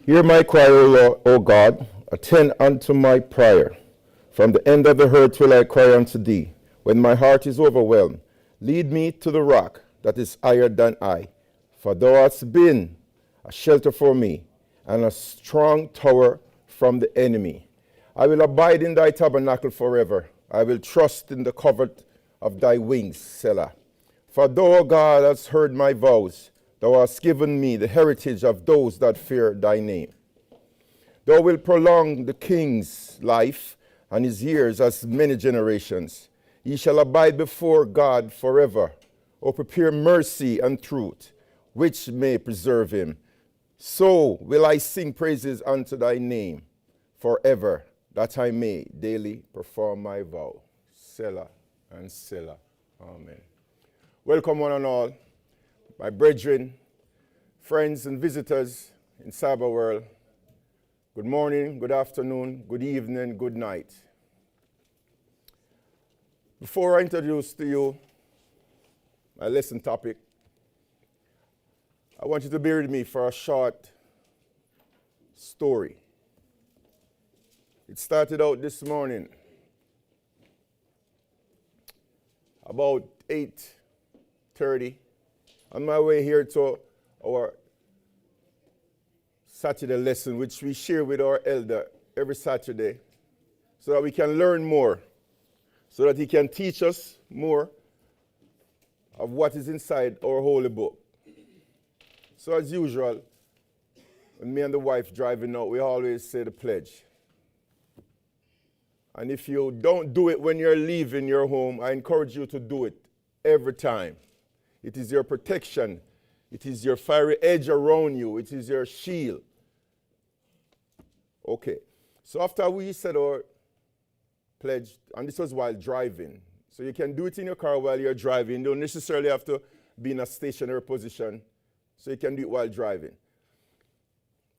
Hear my cry, O Lord, O God, attend unto my prayer. From the end of the earth will I cry unto thee. When my heart is overwhelmed, lead me to the rock that is higher than I. For thou hast been a shelter for me, and a strong tower from the enemy. I will abide in thy tabernacle forever. I will trust in the covert of thy wings, Selah. For thou, O God, hast heard my vows. Thou hast given me the heritage of those that fear thy name. Thou wilt prolong the king's life, and his years as many generations. He shall abide before God forever. O prepare mercy and truth, which may preserve him. So will I sing praises unto thy name forever, that I may daily perform my vow. Selah and Selah. Amen. Welcome one and all, my brethren, friends and visitors in cyber world. Good morning, good afternoon, good evening, good night. Before I introduce to you my lesson topic, I want you to bear with me for a short story. It started out this morning, about 8:30, on my way here to our Saturday lesson, which we share with our elder every Saturday, so that we can learn more, so that he can teach us more of what is inside our holy book. So as usual, when me and the wife driving out, we always say the pledge. And if you don't do it when you're leaving your home, I encourage you to do it every time. It is your protection. It is your fiery edge around you. It is your shield. Okay. So after we said our pledge, and this was while driving, so you can do it in your car while you're driving. You don't necessarily have to be in a stationary position, so you can do it while driving.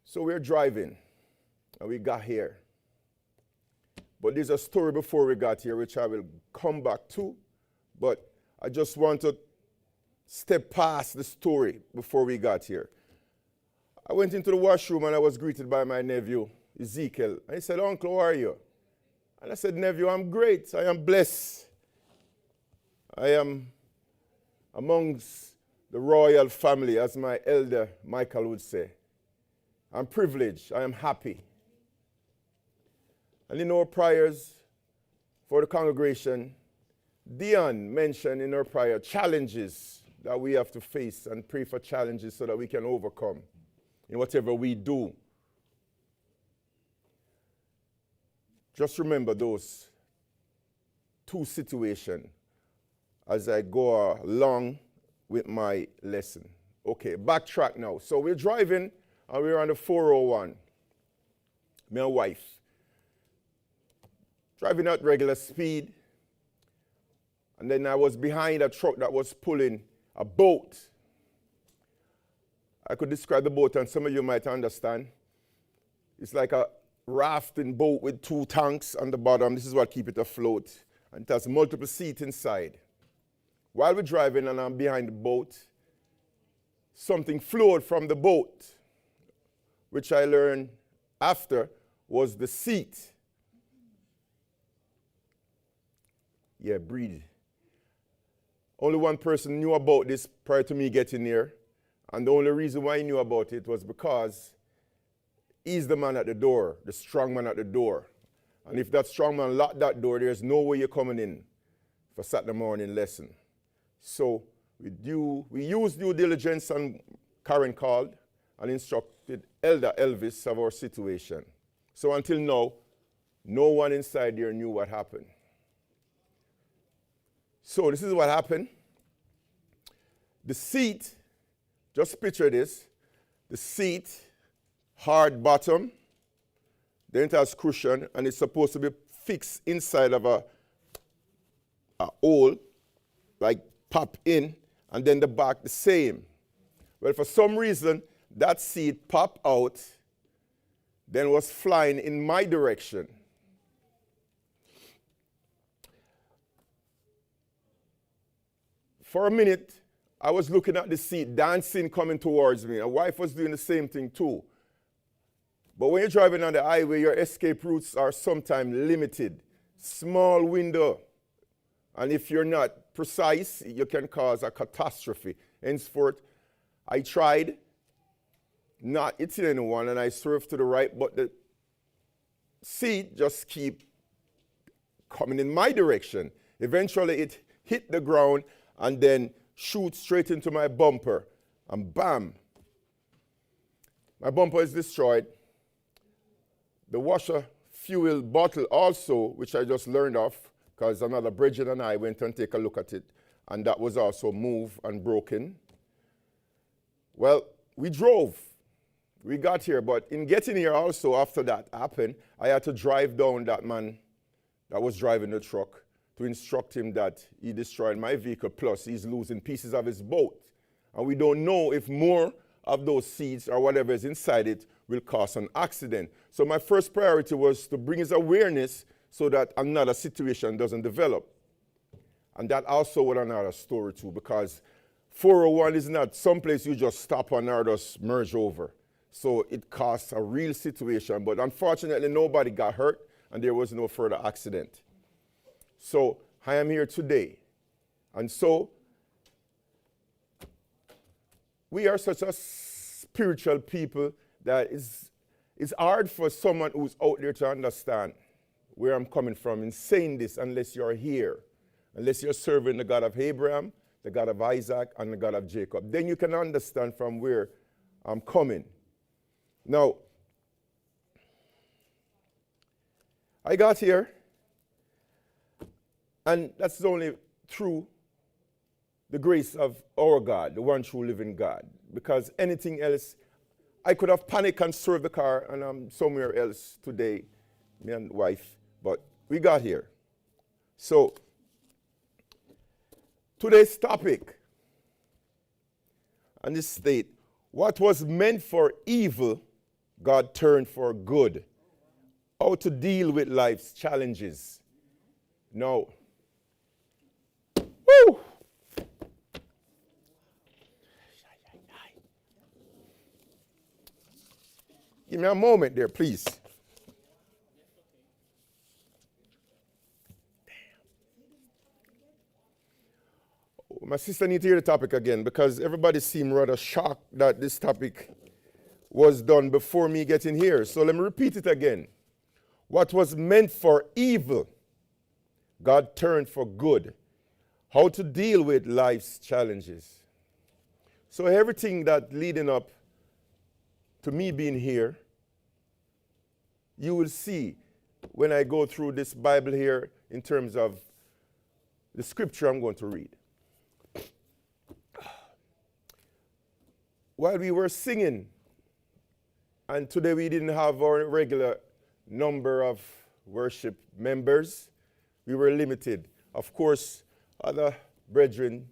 So we're driving, and we got here. But there's a story before we got here, which I will come back to, but I just want to step past the story before we got here. I went into the washroom, and I was greeted by my nephew, Ezekiel. And he said, "Uncle, how are you?" And I said, "Nephew, I'm great. I am blessed. I am amongst the royal family," as my elder Michael would say. I'm privileged. I am happy. And in our prayers for the congregation, Dion mentioned in her prayer challenges that we have to face, and pray for challenges so that we can overcome in whatever we do. Just remember those two situations as I go along with my lesson. Okay, backtrack now. So we're driving, and we're on the 401. Me and wife. Driving at regular speed. And then I was behind a truck that was pulling a boat. I could describe the boat, and some of you might understand. It's like a rafting boat with 2 tanks on the bottom. This is what keeps it afloat. And it has multiple seats inside. While we're driving and I'm behind the boat, something flowed from the boat, which I learned after was the seat. Yeah, breathe. Only one person knew about this prior to me getting here. And the only reason why he knew about it was because he's the man at the door, the strong man at the door. And if that strong man locked that door, there's no way you're coming in for Saturday morning lesson. So we used due diligence, and Karen called and instructed Elder Elvis of our situation. So until now, no one inside there knew what happened. So this is what happened. The seat, just picture this, the seat, hard bottom, then it has cushion, and it's supposed to be fixed inside of a hole, like pop in, and then the back the same. Well, for some reason, that seat popped out, then was flying in my direction. For a minute, I was looking at the seat, dancing, coming towards me. My wife was doing the same thing too. But when you're driving on the highway, your escape routes are sometimes limited. Small window. And if you're not precise, you can cause a catastrophe. Henceforth, I tried not hitting anyone, and I swerved to the right, but the seat just keep coming in my direction. Eventually, it hit the ground and then shoot straight into my bumper. And bam, my bumper is destroyed. The washer fuel bottle also, which I just learned of, because another Bridget and I went and take a look at it, and that was also moved and broken. Well, we drove. We got here, but in getting here also, after that happened, I had to drive down that man that was driving the truck to instruct him that he destroyed my vehicle, plus he's losing pieces of his boat. And we don't know if more of those seeds or whatever is inside it will cause an accident. So my first priority was to bring his awareness so that another situation doesn't develop. And that also was another story too, because 401 is not someplace you just stop on or just merge over. So it caused a real situation, but unfortunately nobody got hurt and there was no further accident. So I am here today. And so we are such a spiritual people that it's hard for someone who's out there to understand where I'm coming from in saying this unless you're here, unless you're serving the God of Abraham, the God of Isaac, and the God of Jacob. Then you can understand from where I'm coming. Now, I got here, and that's only through the grace of our God, the one true living God. Because anything else, I could have panicked and served the car, and I'm somewhere else today, me and wife. But we got here. So, today's topic, and this state, what was meant for evil, God turned for good. How to deal with life's challenges. Now, woo! Give me a moment there, please. My sister needs to hear the topic again because everybody seemed rather shocked that this topic was done before me getting here. So let me repeat it again. What was meant for evil, God turned for good. How to deal with life's challenges. So everything that leading up to me being here, you will see when I go through this Bible here in terms of the scripture I'm going to read. While we were singing, and today we didn't have our regular number of worship members, we were limited. Of course, other brethren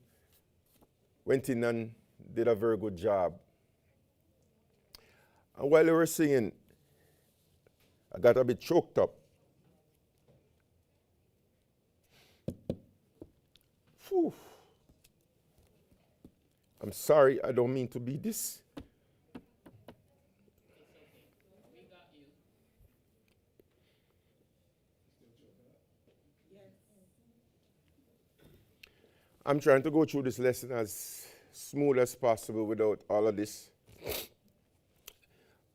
went in and did a very good job. And while we were singing, I got a bit choked up. Whew. I'm sorry, I don't mean to be this. I'm trying to go through this lesson as smooth as possible without all of this.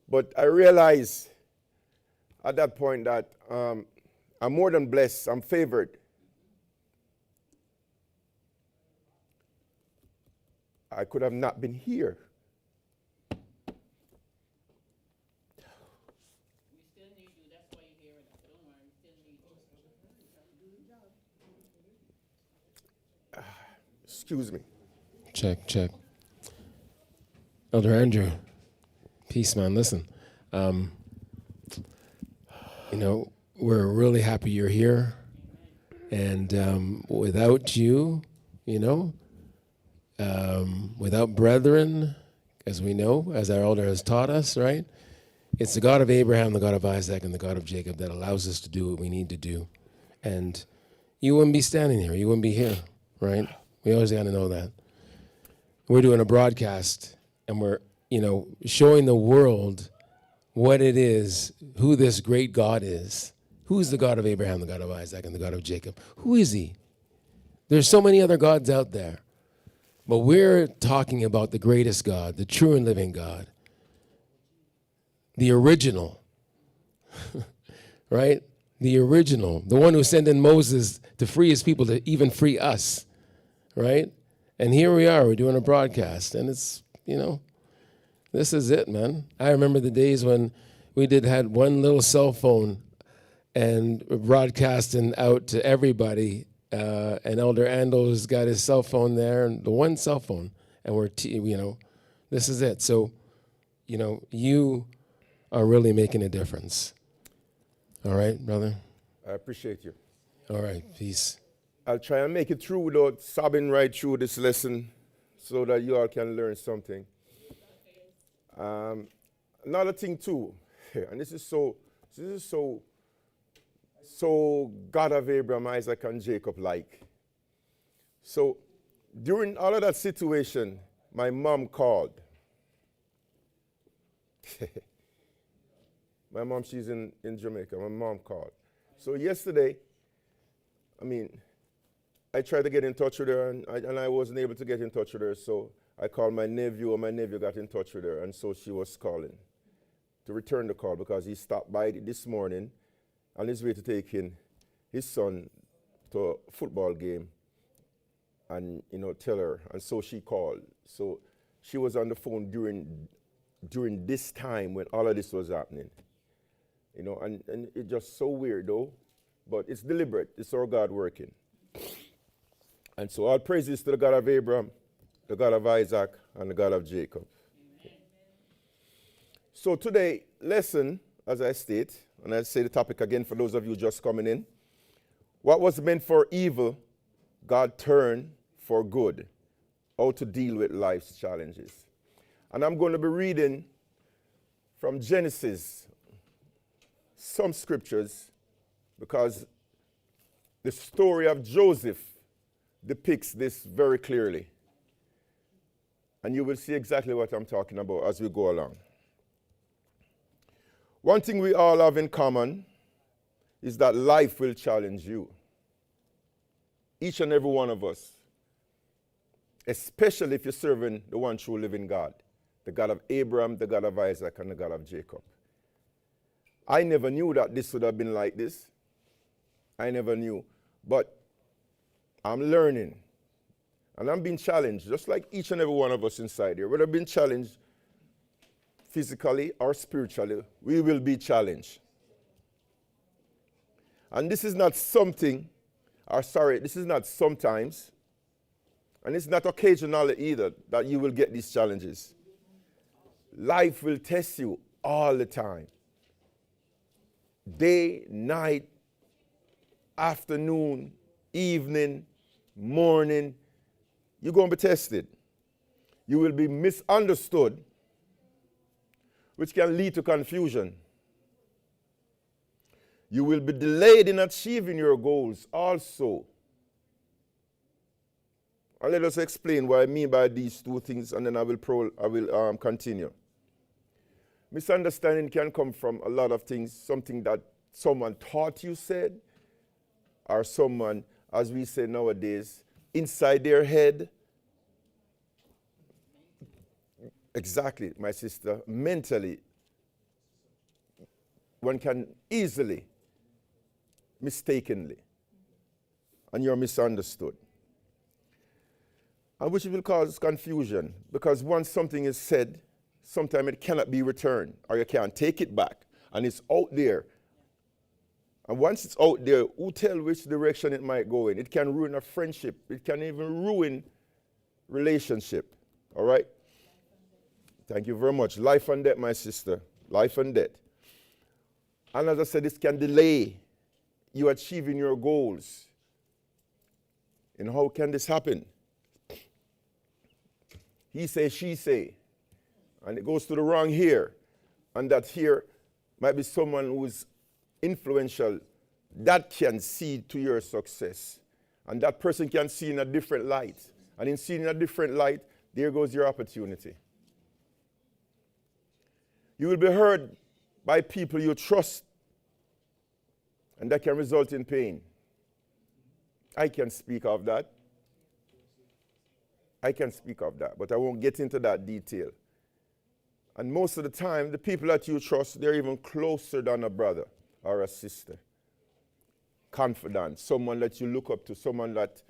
But I realized at that point that I'm more than blessed, I'm favored. I could have not been here. We still need you. That's why you're here. Don't worry. We still need you. Excuse me. Check. Elder Andrew, peace, man. Listen, we're really happy you're here. And without you, without brethren, as we know, as our elder has taught us, right? It's the God of Abraham, the God of Isaac, and the God of Jacob that allows us to do what we need to do. And you wouldn't be standing here. You wouldn't be here, right? We always got to know that. We're doing a broadcast, and we're, showing the world what it is, who this great God is. Who's the God of Abraham, the God of Isaac, and the God of Jacob? Who is he? There's so many other gods out there. But we're talking about the greatest God, the true and living God, the original, right? The original, the one who sent in Moses to free his people, to even free us, right? And here we are, we're doing a broadcast, and it's, this is it, man. I remember the days when we had one little cell phone and broadcasting out to everybody. And Elder Ando's got his cell phone there, and the one cell phone, and this is it. So, you are really making a difference. All right, brother? I appreciate you. All right, peace. I'll try and make it through without sobbing right through this lesson so that you all can learn something. Another thing too, and this is so God of Abraham, Isaac, and Jacob like. So during all of that situation, my mom called. My mom, she's in Jamaica. My mom called. So yesterday, I tried to get in touch with her, and I wasn't able to get in touch with her, so I called my nephew, and my nephew got in touch with her, and so she was calling to return the call because he stopped by this morning on his way to take in his son to a football game and, tell her. And so she called. So she was on the phone during this time when all of this was happening. And it's just so weird, though. But it's deliberate. It's our God working. And so all praises to the God of Abraham, the God of Isaac, and the God of Jacob. Amen. So today, lesson, as I state, and I'll say the topic again for those of you just coming in. What was meant for evil, God turned for good. How to deal with life's challenges. And I'm going to be reading from Genesis some scriptures because the story of Joseph depicts this very clearly. And you will see exactly what I'm talking about as we go along. One thing we all have in common is that life will challenge you. Each and every one of us. Especially if you're serving the one true living God. The God of Abraham, the God of Isaac, and the God of Jacob. I never knew that this would have been like this. I never knew. But I'm learning. And I'm being challenged, just like each and every one of us inside here. Whether being challenged physically or spiritually, we will be challenged. And this is not something, this is not sometimes, and it's not occasionally either that you will get these challenges. Life will test you all the time. Day, night, afternoon, evening, morning, you're going to be tested. You will be misunderstood, which can lead to confusion. You will be delayed in achieving your goals also. And let us explain what I mean by these two things, and then I will continue. Misunderstanding can come from a lot of things, something that someone taught you said, or someone, as we say nowadays, inside their head. Exactly, my sister, mentally, one can easily, mistakenly, and you're misunderstood. And which will cause confusion, because once something is said, sometimes it cannot be returned, or you can't take it back, and it's out there. And once it's out there, who tell which direction it might go in? It can ruin a friendship. It can even ruin relationship. All right? Thank you very much. Life and death, my sister. Life and death. And as I said, this can delay you achieving your goals. And how can this happen? He say, she say. And it goes to the wrong here. And that here might be someone who's influential that can see to your success. And that person can see in a different light. And in seeing in a different light, there goes your opportunity. You will be heard by people you trust, and that can result in pain. I can speak of that. But I won't get into that detail. And most of the time, the people that you trust, they're even closer than a brother or a sister. Confidant, someone that you look up to, someone that,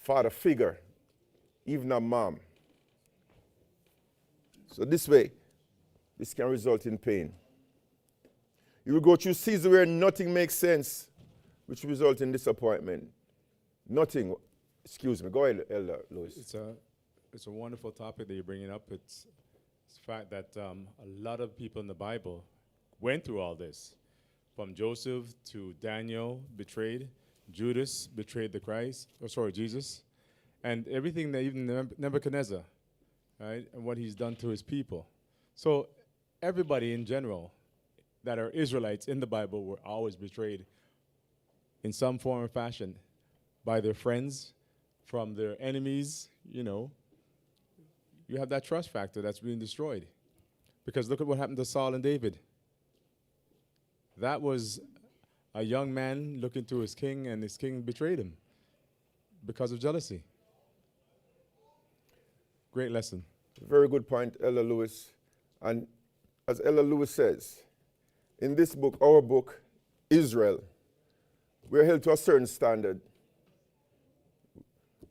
father figure, even a mom. So this way, this can result in pain. You will go through seasons where nothing makes sense, which result in disappointment. Nothing. Excuse me. Go ahead, Elder Lewis. It's a wonderful topic that you're bringing up. It's the fact that a lot of people in the Bible went through all this. From Joseph to Daniel, betrayed. Judas betrayed Jesus. And everything that even Nebuchadnezzar, right, and what he's done to his people. So everybody in general that are Israelites in the Bible were always betrayed in some form or fashion by their friends, from their enemies. You have that trust factor that's being destroyed. Because look at what happened to Saul and David. That was a young man looking to his king, and his king betrayed him because of jealousy. Great lesson. Very good point, Elder Lewis. And as Elder Lewis says, in this book, our book, Israel, we're held to a certain standard.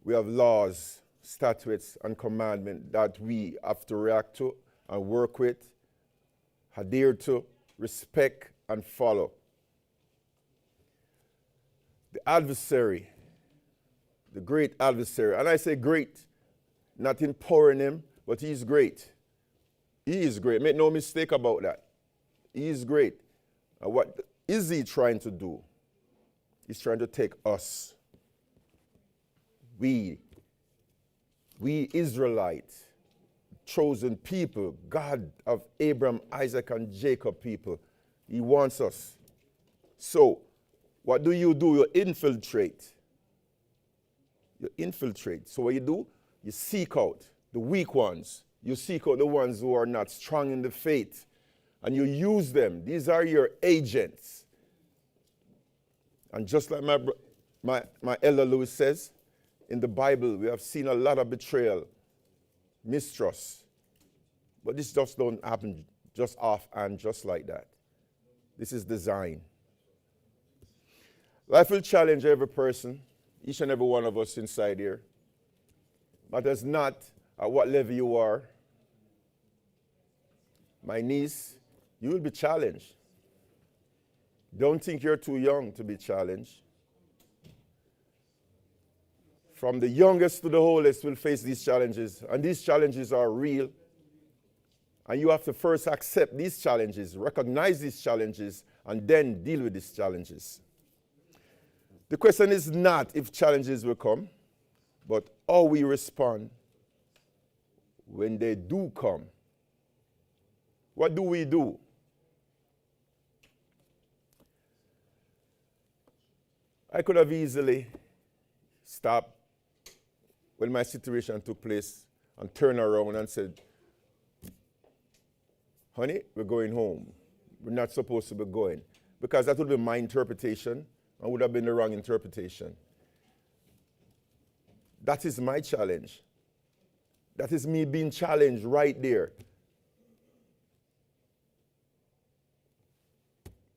We have laws, statutes, and commandments that we have to react to and work with, adhere to, respect, and follow. The adversary, the great adversary, and I say great, not empowering him, but he's great. He is great. Make no mistake about that. He is great. And what is he trying to do? He's trying to take us. We Israelites, chosen people, God of Abraham, Isaac, and Jacob people. He wants us. So, what do? You infiltrate. You infiltrate. So what you do? You seek out the weak ones. You seek out the ones who are not strong in the faith. And you use them. These are your agents. And just like my Elder Lewis says, in the Bible, we have seen a lot of betrayal, mistrust. But this just don't happen just off and just like that. This is design. Life will challenge every person, each and every one of us inside here. But it's not at what level you are. My niece, you will be challenged. Don't think you're too young to be challenged. From the youngest to the oldest will face these challenges, and these challenges are real. And you have to first accept these challenges, recognize these challenges, and then deal with these challenges. The question is not if challenges will come, but how we respond when they do come. What do we do? I could have easily stopped when my situation took place and turned around and said, honey, we're going home. We're not supposed to be going. Because that would be my interpretation and would have been the wrong interpretation. That is my challenge. That is me being challenged right there.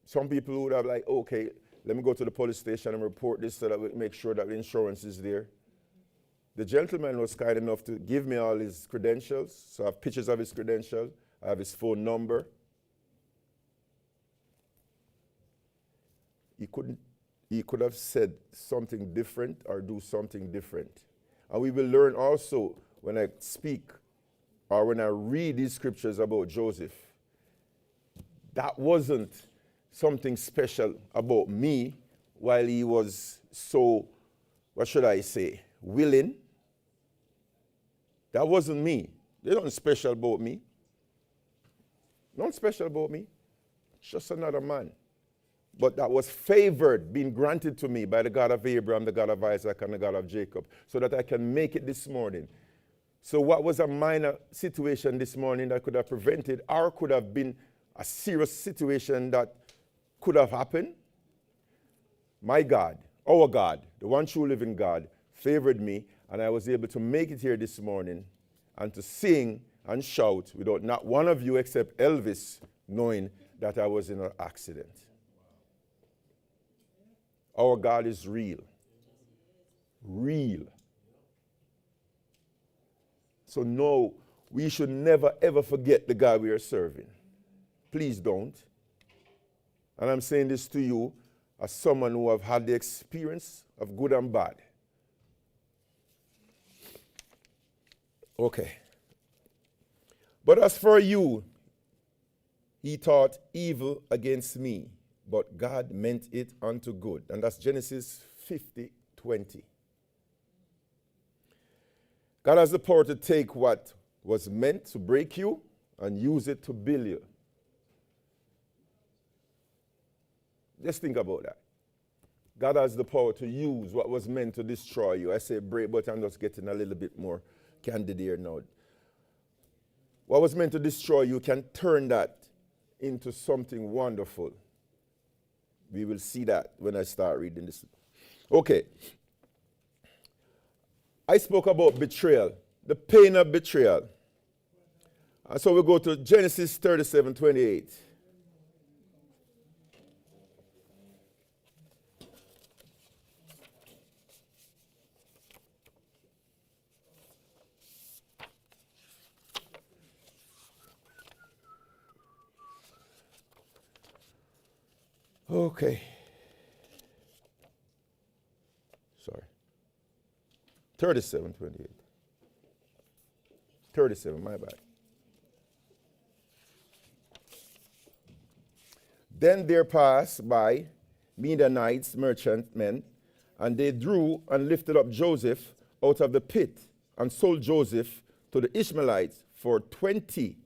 Some people would have like, okay, let me go to the police station and report this so that we make sure that the insurance is there. The gentleman was kind enough to give me all his credentials. So I have pictures of his credentials. I have his phone number. He could have said something different or do something different. And we will learn also when I speak or when I read these scriptures about Joseph. That wasn't something special about me while he was so, what should I say, willing. That wasn't me. There's nothing special about me. Nothing special about me. Just another man. But that was favored, being granted to me by the God of Abraham, the God of Isaac, and the God of Jacob, so that I can make it this morning. So what was a minor situation this morning that could have prevented or could have been a serious situation that could have happened? My God, our God, the one true living God, favored me, and I was able to make it here this morning and to sing and shout without not one of you except Elvis knowing that I was in an accident. Our God is real. Real. So no, we should never ever forget the God we are serving. Please don't. And I'm saying this to you as someone who have had the experience of good and bad. Okay. But as for you, he thought evil against me, but God meant it unto good. And that's Genesis 50:20. God has the power to take what was meant to break you and use it to build you. Just think about that. God has the power to use what was meant to destroy you. I say break, but I'm just getting a little bit more candid here now. What was meant to destroy you can turn that into something wonderful. We will see that when I start reading this. Okay. I spoke about betrayal, the pain of betrayal. And so we go to Genesis 37:28. Okay. Sorry. 37:28. 37, my bad. Then there passed by Midianites, merchantmen, and they drew and lifted up Joseph out of the pit and sold Joseph to the Ishmaelites for 20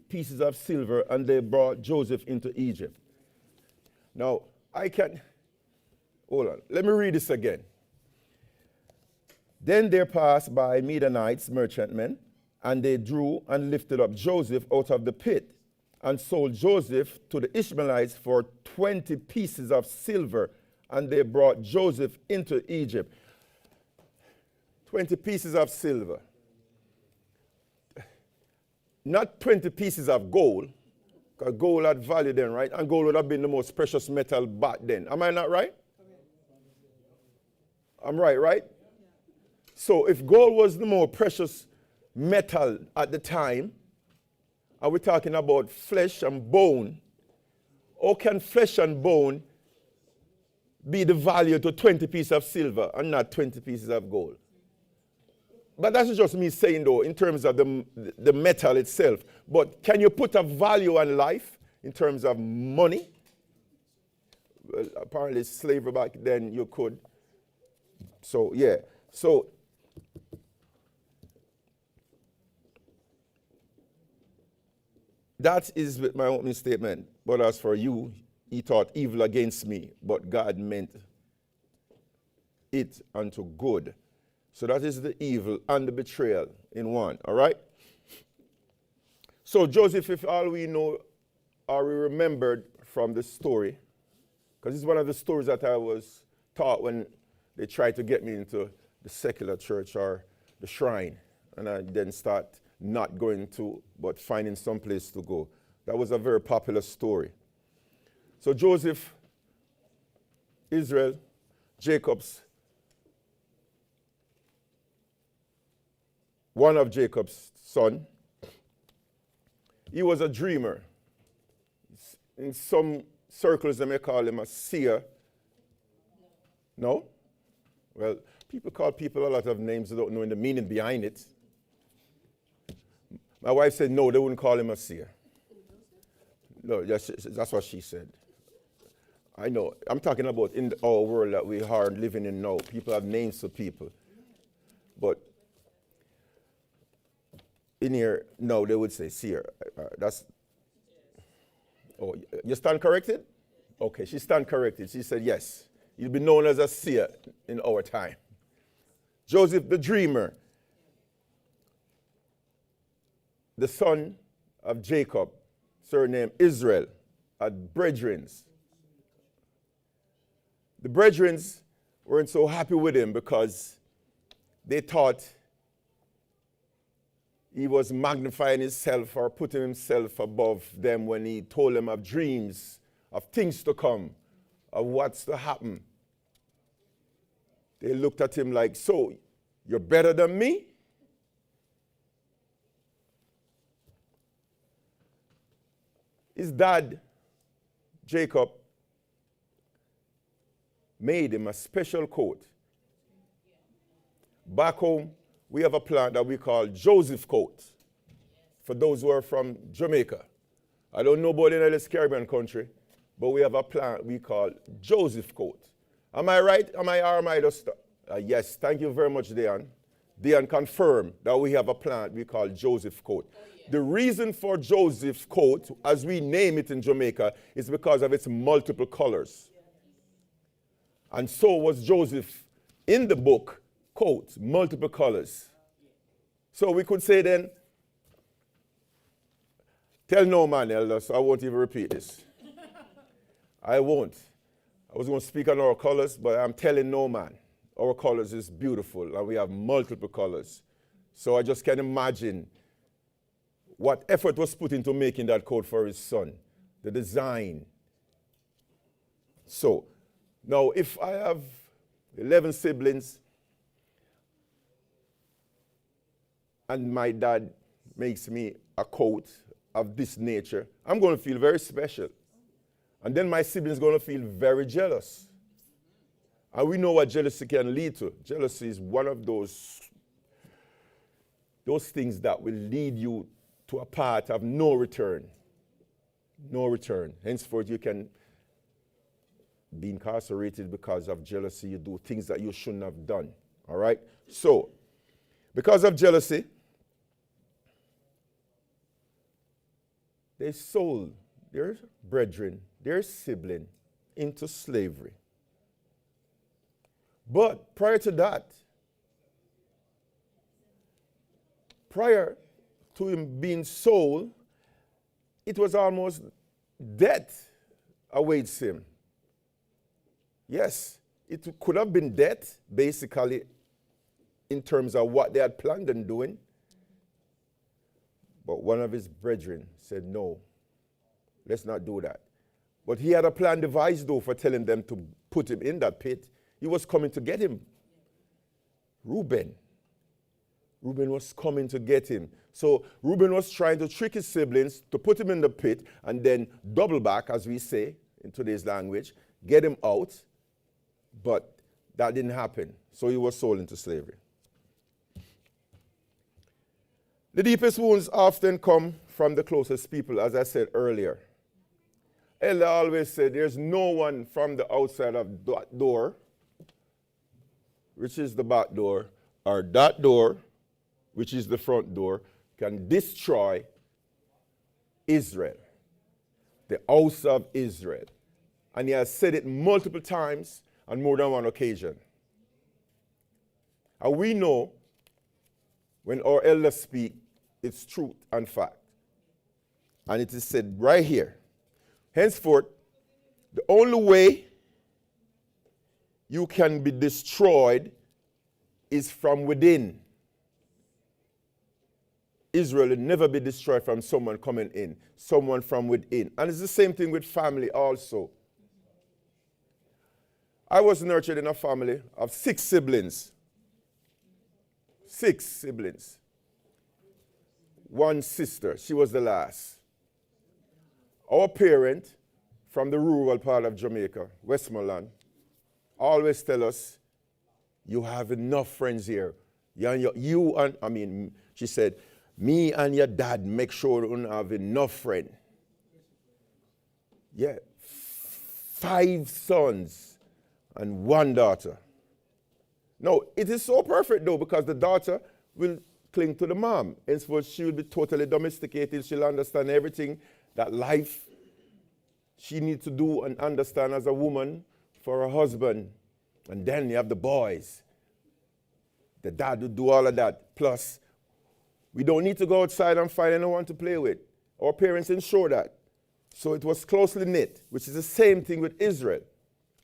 pieces of silver, and they brought Joseph into Egypt. Now, hold on, let me read this again. Then there passed by Midianites, merchantmen, and they drew and lifted up Joseph out of the pit and sold Joseph to the Ishmaelites for 20 pieces of silver, and they brought Joseph into Egypt. 20 pieces of silver. Not 20 pieces of gold, because gold had value then, right? And gold would have been the most precious metal back then. Am I not right? I'm right, right? So if gold was the more precious metal at the time, and we're talking about flesh and bone, how can flesh and bone be the value to 20 pieces of silver and not 20 pieces of gold? But that's just me saying, though, in terms of the metal itself. But can you put a value on life in terms of money? Well, apparently slavery back then you could. So, yeah. So, that is my opening statement. But as for you, he thought evil against me, but God meant it unto good. So that is the evil and the betrayal in one, all right? So Joseph, if all we know or we remembered from the story, because it's one of the stories that I was taught when they tried to get me into the secular church or the shrine, and I then start not going to, but finding some place to go. That was a very popular story. So Joseph, Israel, one of Jacob's son, he was a dreamer. In some circles, they may call him a seer. No? Well, people call people a lot of names without knowing the meaning behind it. My wife said no, they wouldn't call him a seer. No, that's what she said. I know. I'm talking about in our world that we are living in now. People have names for people. But in here, no, they would say seer. Oh, you stand corrected? Okay, she stand corrected. She said yes. You'll be known as a seer in our time. Joseph the dreamer, the son of Jacob, surnamed Israel, had brethrens. The brethrens weren't so happy with him because they thought he was magnifying himself or putting himself above them when he told them of dreams, of things to come, of what's to happen. They looked at him like, so, you're better than me? His dad, Jacob, made him a special coat. Back home, we have a plant that we call Joseph coat, for those who are from Jamaica. I don't know about in this Caribbean country, but we have a plant we call Joseph coat. Am I right? Am I just? Yes, thank you very much, Dean. Dean confirmed that we have a plant we call Joseph coat. Oh, yeah. The reason for Joseph coat, as we name it in Jamaica, is because of its multiple colors. And so was Joseph in the book, coat, multiple colors. So we could say then, tell no man, elder, so I won't even repeat this. I won't. I was going to speak on our colors, but I'm telling no man. Our colors is beautiful, and we have multiple colors. So I just can imagine what effort was put into making that coat for his son, the design. So, now if I have 11 siblings, and my dad makes me a coat of this nature, I'm going to feel very special. And then my siblings are going to feel very jealous. And we know what jealousy can lead to. Jealousy is one of those things that will lead you to a path of no return. No return. Henceforth, you can be incarcerated because of jealousy. You do things that you shouldn't have done. All right? So, because of jealousy, they sold their brethren, their sibling, into slavery. But prior to that, prior to him being sold, it was almost death awaits him. Yes, it could have been death, basically, in terms of what they had planned on doing. But one of his brethren said, no, let's not do that. But he had a plan devised, though, for telling them to put him in that pit. He was coming to get him. Reuben was coming to get him. So Reuben was trying to trick his siblings to put him in the pit and then double back, as we say in today's language, get him out. But that didn't happen. So he was sold into slavery. The deepest wounds often come from the closest people, as I said earlier. Ella always said there's no one from the outside of that door, which is the back door, or that door, which is the front door, can destroy Israel, the house of Israel. And he has said it multiple times on more than one occasion. And we know when our elders speak, it's truth and fact. And it is said right here. Henceforth, the only way you can be destroyed is from within. Israel will never be destroyed from someone coming in, someone from within. And it's the same thing with family also. I was nurtured in a family of 6 siblings. 6 siblings. 1 sister, she was the last. Our parent from the rural part of Jamaica, Westmoreland, always tell us, you have enough friends here. She said, me and your dad make sure you have enough friends. Yeah, 5 sons and 1 daughter. No, it is so perfect though, because the daughter will cling to the mom. Henceforth, she will be totally domesticated. She'll understand everything that life she needs to do and understand as a woman for her husband. And then you have the boys. The dad would do all of that. Plus, we don't need to go outside and find anyone to play with. Our parents ensure that. So it was closely knit, which is the same thing with Israel.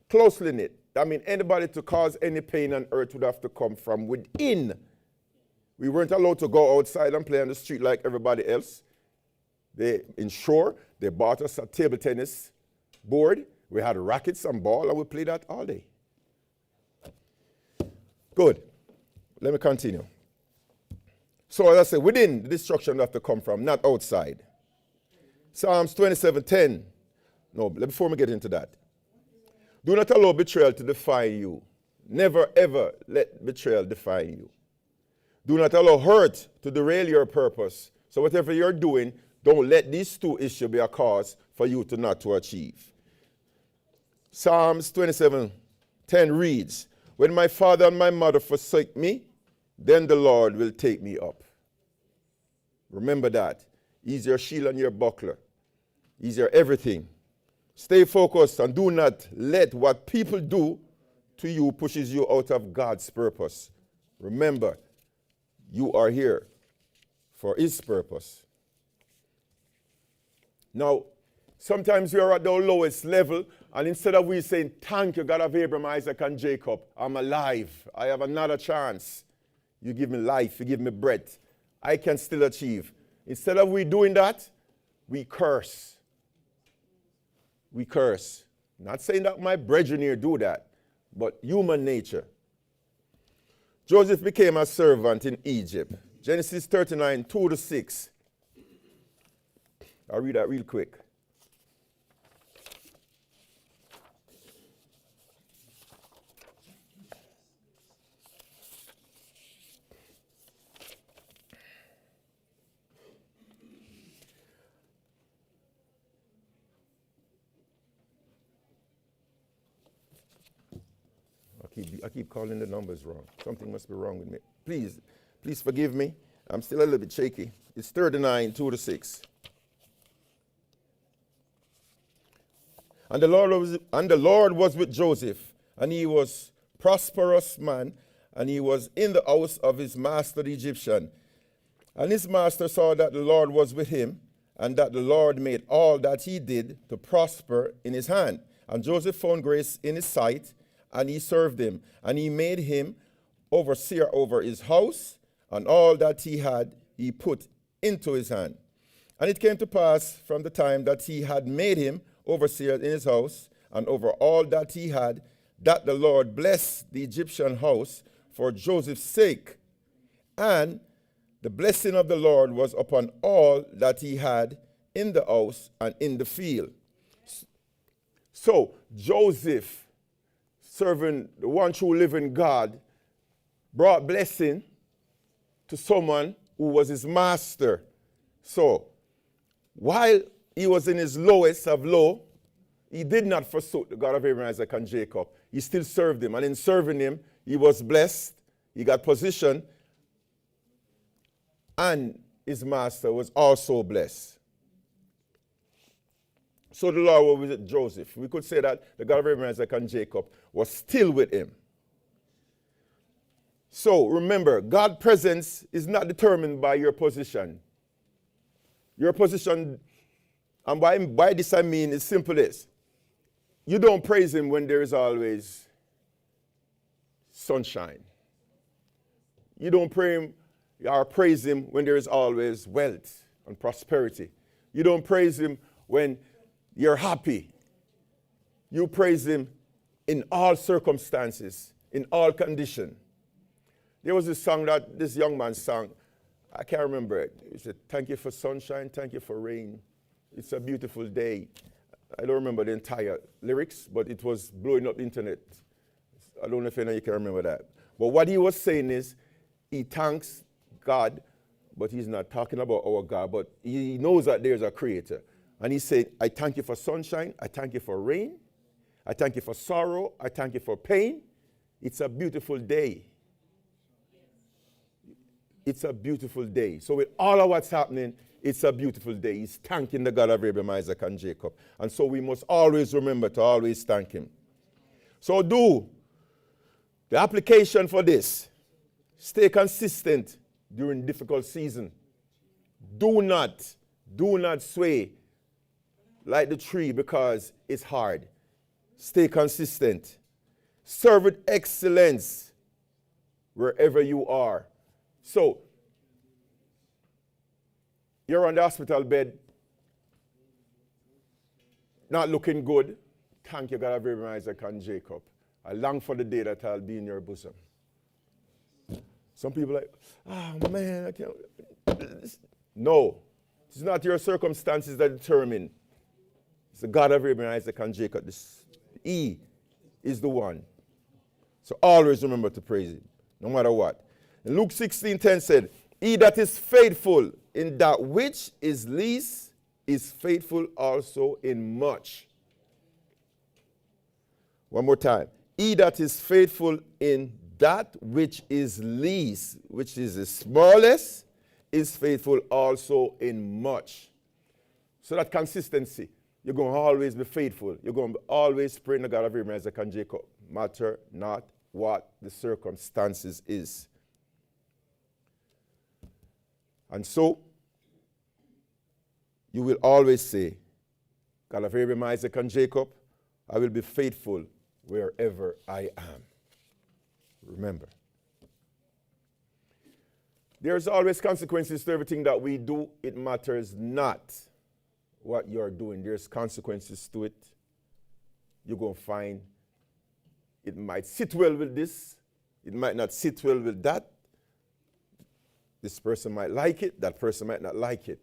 Closely knit. That means anybody to cause any pain on earth would have to come from within. We weren't allowed to go outside and play on the street like everybody else. They ensure they bought us a table tennis board. We had rackets and ball, and we played that all day. Good. Let me continue. So as I said, within the destruction have to come from, not outside. Psalms 27:10. No, before we get into that. Do not allow betrayal to define you. Never ever let betrayal define you. Do not allow hurt to derail your purpose. So whatever you're doing, don't let these two issues be a cause for you to not to achieve. Psalms 27:10 reads, when my father and my mother forsake me, then the Lord will take me up. Remember that. He's your shield and your buckler. He's your everything. Stay focused and do not let what people do to you pushes you out of God's purpose. Remember, you are here for his purpose. Now, sometimes we are at the lowest level, and instead of we saying, thank you, God of Abraham, Isaac, and Jacob, I'm alive. I have another chance. You give me life. You give me breath. I can still achieve. Instead of we doing that, we curse. We curse. Not saying that my brethren here do that, but human nature. Joseph became a servant in Egypt. Genesis 39, 2-6. I'll read that real quick. I keep calling the numbers wrong. Something must be wrong with me. Please forgive me. I'm still a little bit shaky. It's 39, 2-6. And the Lord was with Joseph, and he was prosperous man, and he was in the house of his master the Egyptian. And his master saw that the Lord was with him, and that the Lord made all that he did to prosper in his hand. And Joseph found grace in his sight, and he served him, and he made him overseer over his house, and all that he had he put into his hand. And it came to pass from the time that he had made him overseer in his house, and over all that he had, that the Lord blessed the Egyptian house for Joseph's sake. And the blessing of the Lord was upon all that he had in the house and in the field. So Joseph, serving the one true living God, brought blessing to someone who was his master. So, while he was in his lowest of low, he did not forsake the God of Abraham, Isaac, and Jacob. He still served him. And in serving him, he was blessed. He got position. And his master was also blessed. So the Lord was with Joseph. We could say that the God of Abraham, Isaac, and Jacob was still with him. So remember, God's presence is not determined by your position. Your position, and by this I mean it's simple as, you don't praise him when there is always sunshine. You don't praise him when there is always wealth and prosperity. You don't praise him when you're happy. You praise him in all circumstances, in all conditions. There was this song that this young man sang. I can't remember it. He said, thank you for sunshine, thank you for rain. It's a beautiful day. I don't remember the entire lyrics, but it was blowing up the internet. I don't know if any of you can remember that. But what he was saying is, he thanks God, but he's not talking about our God, but he knows that there's a creator. And he said, I thank you for sunshine, I thank you for rain, I thank you for sorrow, I thank you for pain. It's a beautiful day. It's a beautiful day. So with all of what's happening, it's a beautiful day. He's thanking the God of Abraham, Isaac, and Jacob. And so we must always remember to always thank him. So do the application for this. Stay consistent during difficult season. Do not sway like the tree because it's hard. Stay consistent. Serve with excellence wherever you are. So, you're on the hospital bed, not looking good. Thank you, God of Abraham, Isaac, and Jacob. I long for the day that I'll be in your bosom. Some people are like, oh man, I can't. No, it's not your circumstances that determine. It's the God of Abraham, Isaac, and Jacob. This E is the one. So always remember to praise him, no matter what. And Luke 16:10 said, he that is faithful in that which is least is faithful also in much. One more time. He that is faithful in that which is least, which is the smallest, is faithful also in much. So that consistency, you're going to always be faithful. You're going to always pray in the God of Abraham, Isaac, and Jacob. Matter not what the circumstances is. And so, you will always say, God of Abraham, Isaac, and Jacob, I will be faithful wherever I am. Remember. There's always consequences to everything that we do. It matters not what you're doing. There's consequences to it. You're going to find it might sit well with this. It might not sit well with that. This person might like it. That person might not like it.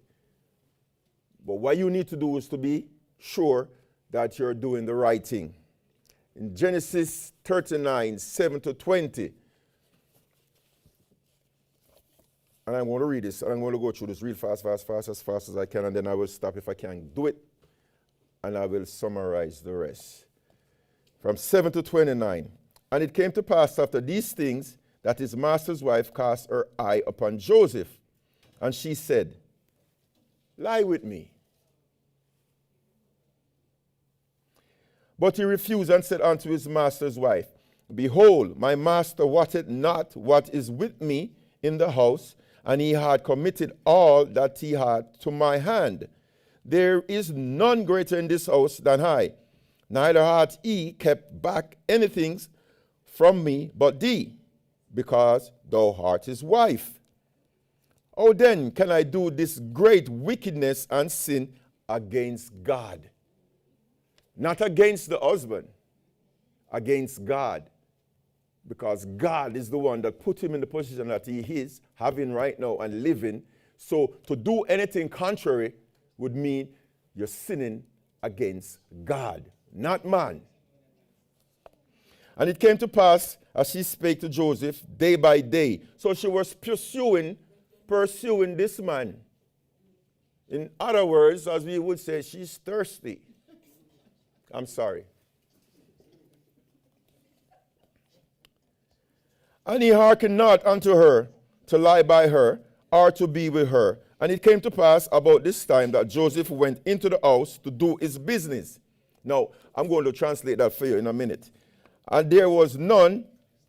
But what you need to do is to be sure that you're doing the right thing. In Genesis 39:7-20, and I'm going to read this, and I'm going to go through this real fast as I can, and then I will stop if I can do it, and I will summarize the rest. From 7-29, and it came to pass after these things that his master's wife cast her eye upon Joseph, and she said, lie with me. But he refused and said unto his master's wife, behold, my master wotteth not what is with me in the house, and he had committed all that he had to my hand. There is none greater in this house than I, neither hath he kept back anything from me but thee, because thou art his wife. How then can I do this great wickedness and sin against God? Not against the husband, against God. Because God is the one that put him in the position that he is, having right now and living. So to do anything contrary would mean you're sinning against God, not man. And it came to pass, as she spake to Joseph day by day. So she was pursuing this man. In other words, as we would say, she's thirsty. I'm sorry. And he hearkened not unto her to lie by her or to be with her. And it came to pass about this time that Joseph went into the house to do his business. Now, I'm going to translate that for you in a minute. And there was none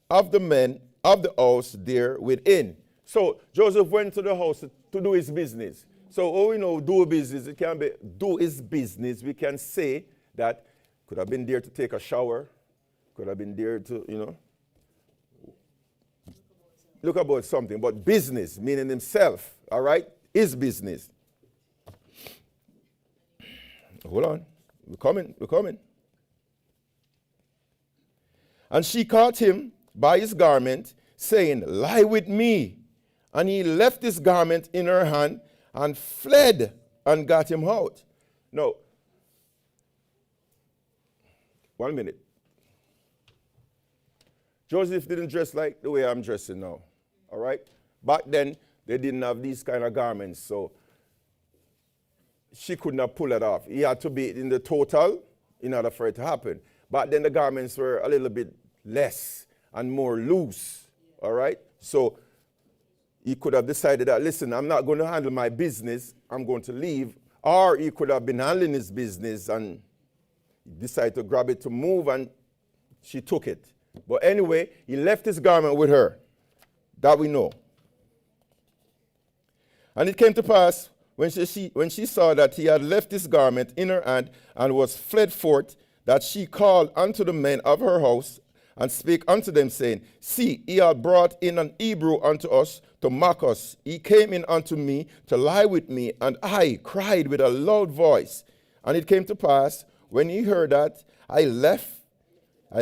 of the men of the house there within. So Joseph went to the house to do his business. So, we know, do business. It can be do his business. We can say that could have been there to take a shower. Could have been there to, look about something. But business, meaning himself, all right? His business. Hold on. We're coming. And she caught him by his garment, saying, lie with me. And he left his garment in her hand and fled and got him out. Now, 1 minute. Joseph didn't dress like the way I'm dressing now. All right? Back then, they didn't have these kind of garments, so she could not pull it off. He had to be in the total in order for it to happen. Back then, the garments were a little bit less and more loose. All right? So he could have decided that, listen, I'm not going to handle my business. I'm going to leave. Or he could have been handling his business and decided to grab it to move, and she took it. But anyway, he left his garment with her. that we know. And it came to pass, when she saw that he had left his garment in her hand and was fled forth, that she called unto the men of her house and spake unto them, saying, See, he hath brought in an Hebrew unto us to mock us. He came in unto me to lie with me, and I cried with a loud voice. And it came to pass, when he heard that, I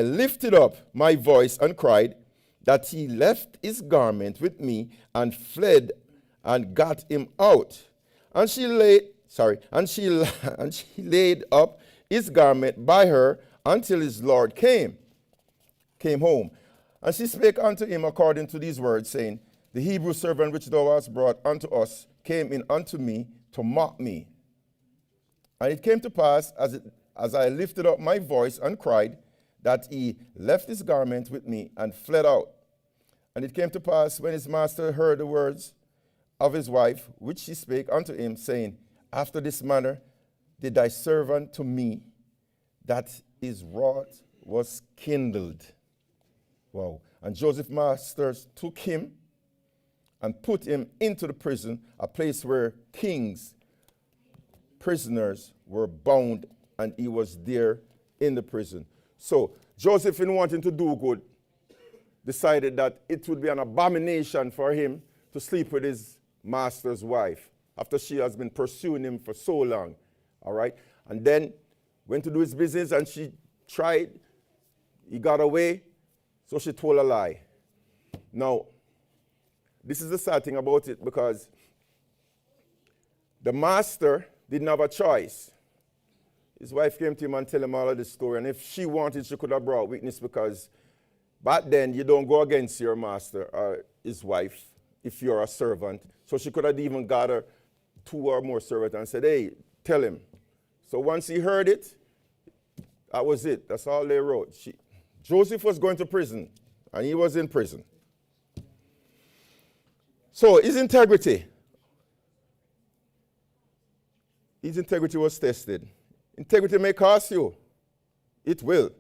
lifted up my voice and cried, that he left his garment with me and fled and got him out. And she laid up his garment by her until his Lord came home. And she spake unto him according to these words, saying, The Hebrew servant which thou hast brought unto us came in unto me to mock me. And it came to pass, as I lifted up my voice and cried, that he left his garment with me and fled out. And it came to pass, when his master heard the words of his wife, which she spake unto him, saying, After this manner did thy servant to me, that his wrath was kindled. Wow. And Joseph's masters took him and put him into the prison, a place where kings' prisoners were bound, and he was there in the prison. So Joseph, in wanting to do good, decided that it would be an abomination for him to sleep with his master's wife after she has been pursuing him for so long. All right? And then went to do his business, and she tried. He got away, so she told a lie. Now, this is the sad thing about it, because the master didn't have a choice. His wife came to him and told him all of this story, and if she wanted, she could have brought witness, because back then you don't go against your master or his wife if you're a servant. So she could have even got her 2 or more servants and said, hey, tell him. So once he heard it, that was it. That's all they wrote. Joseph was going to prison, and he was in prison. So his integrity was tested. Integrity may cost you. It will.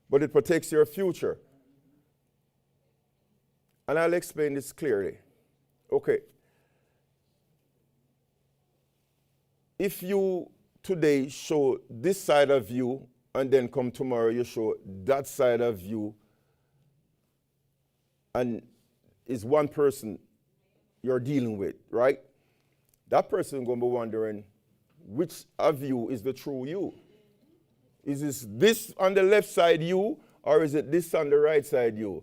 But it protects your future. And I'll explain this clearly. Okay. If you today show this side of you, and then come tomorrow you show that side of you, and is one person you're dealing with, right? That person is going to be wondering, which of you is the true you? Is this on the left side you, or is it this on the right side you?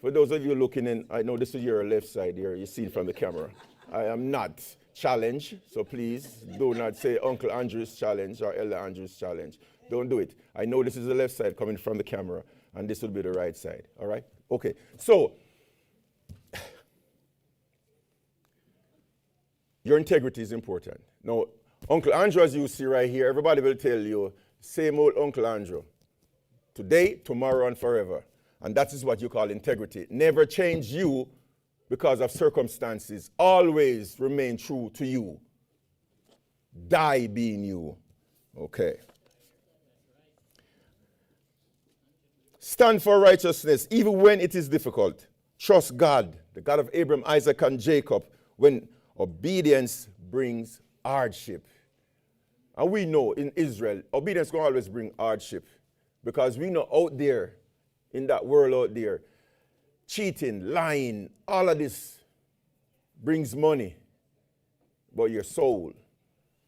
For those of you looking in, I know this is your left side here, you see it from the camera. I am not challenged, so please do not say Uncle Andrew's challenge or Elder Andrew's challenge. Don't do it. I know this is the left side coming from the camera, and this will be the right side, all right? Okay, so your integrity is important. Now, Uncle Andrew, as you see right here, everybody will tell you, same old Uncle Andrew. Today, tomorrow, and forever. And that is what you call integrity. Never change you because of circumstances. Always remain true to you. Die being you. Okay. Stand for righteousness, even when it is difficult. Trust God, the God of Abraham, Isaac, and Jacob, when obedience brings hardship. And we know in Israel, obedience can always bring hardship, because we know out there, in that world out there, cheating, lying, all of this brings money, but your soul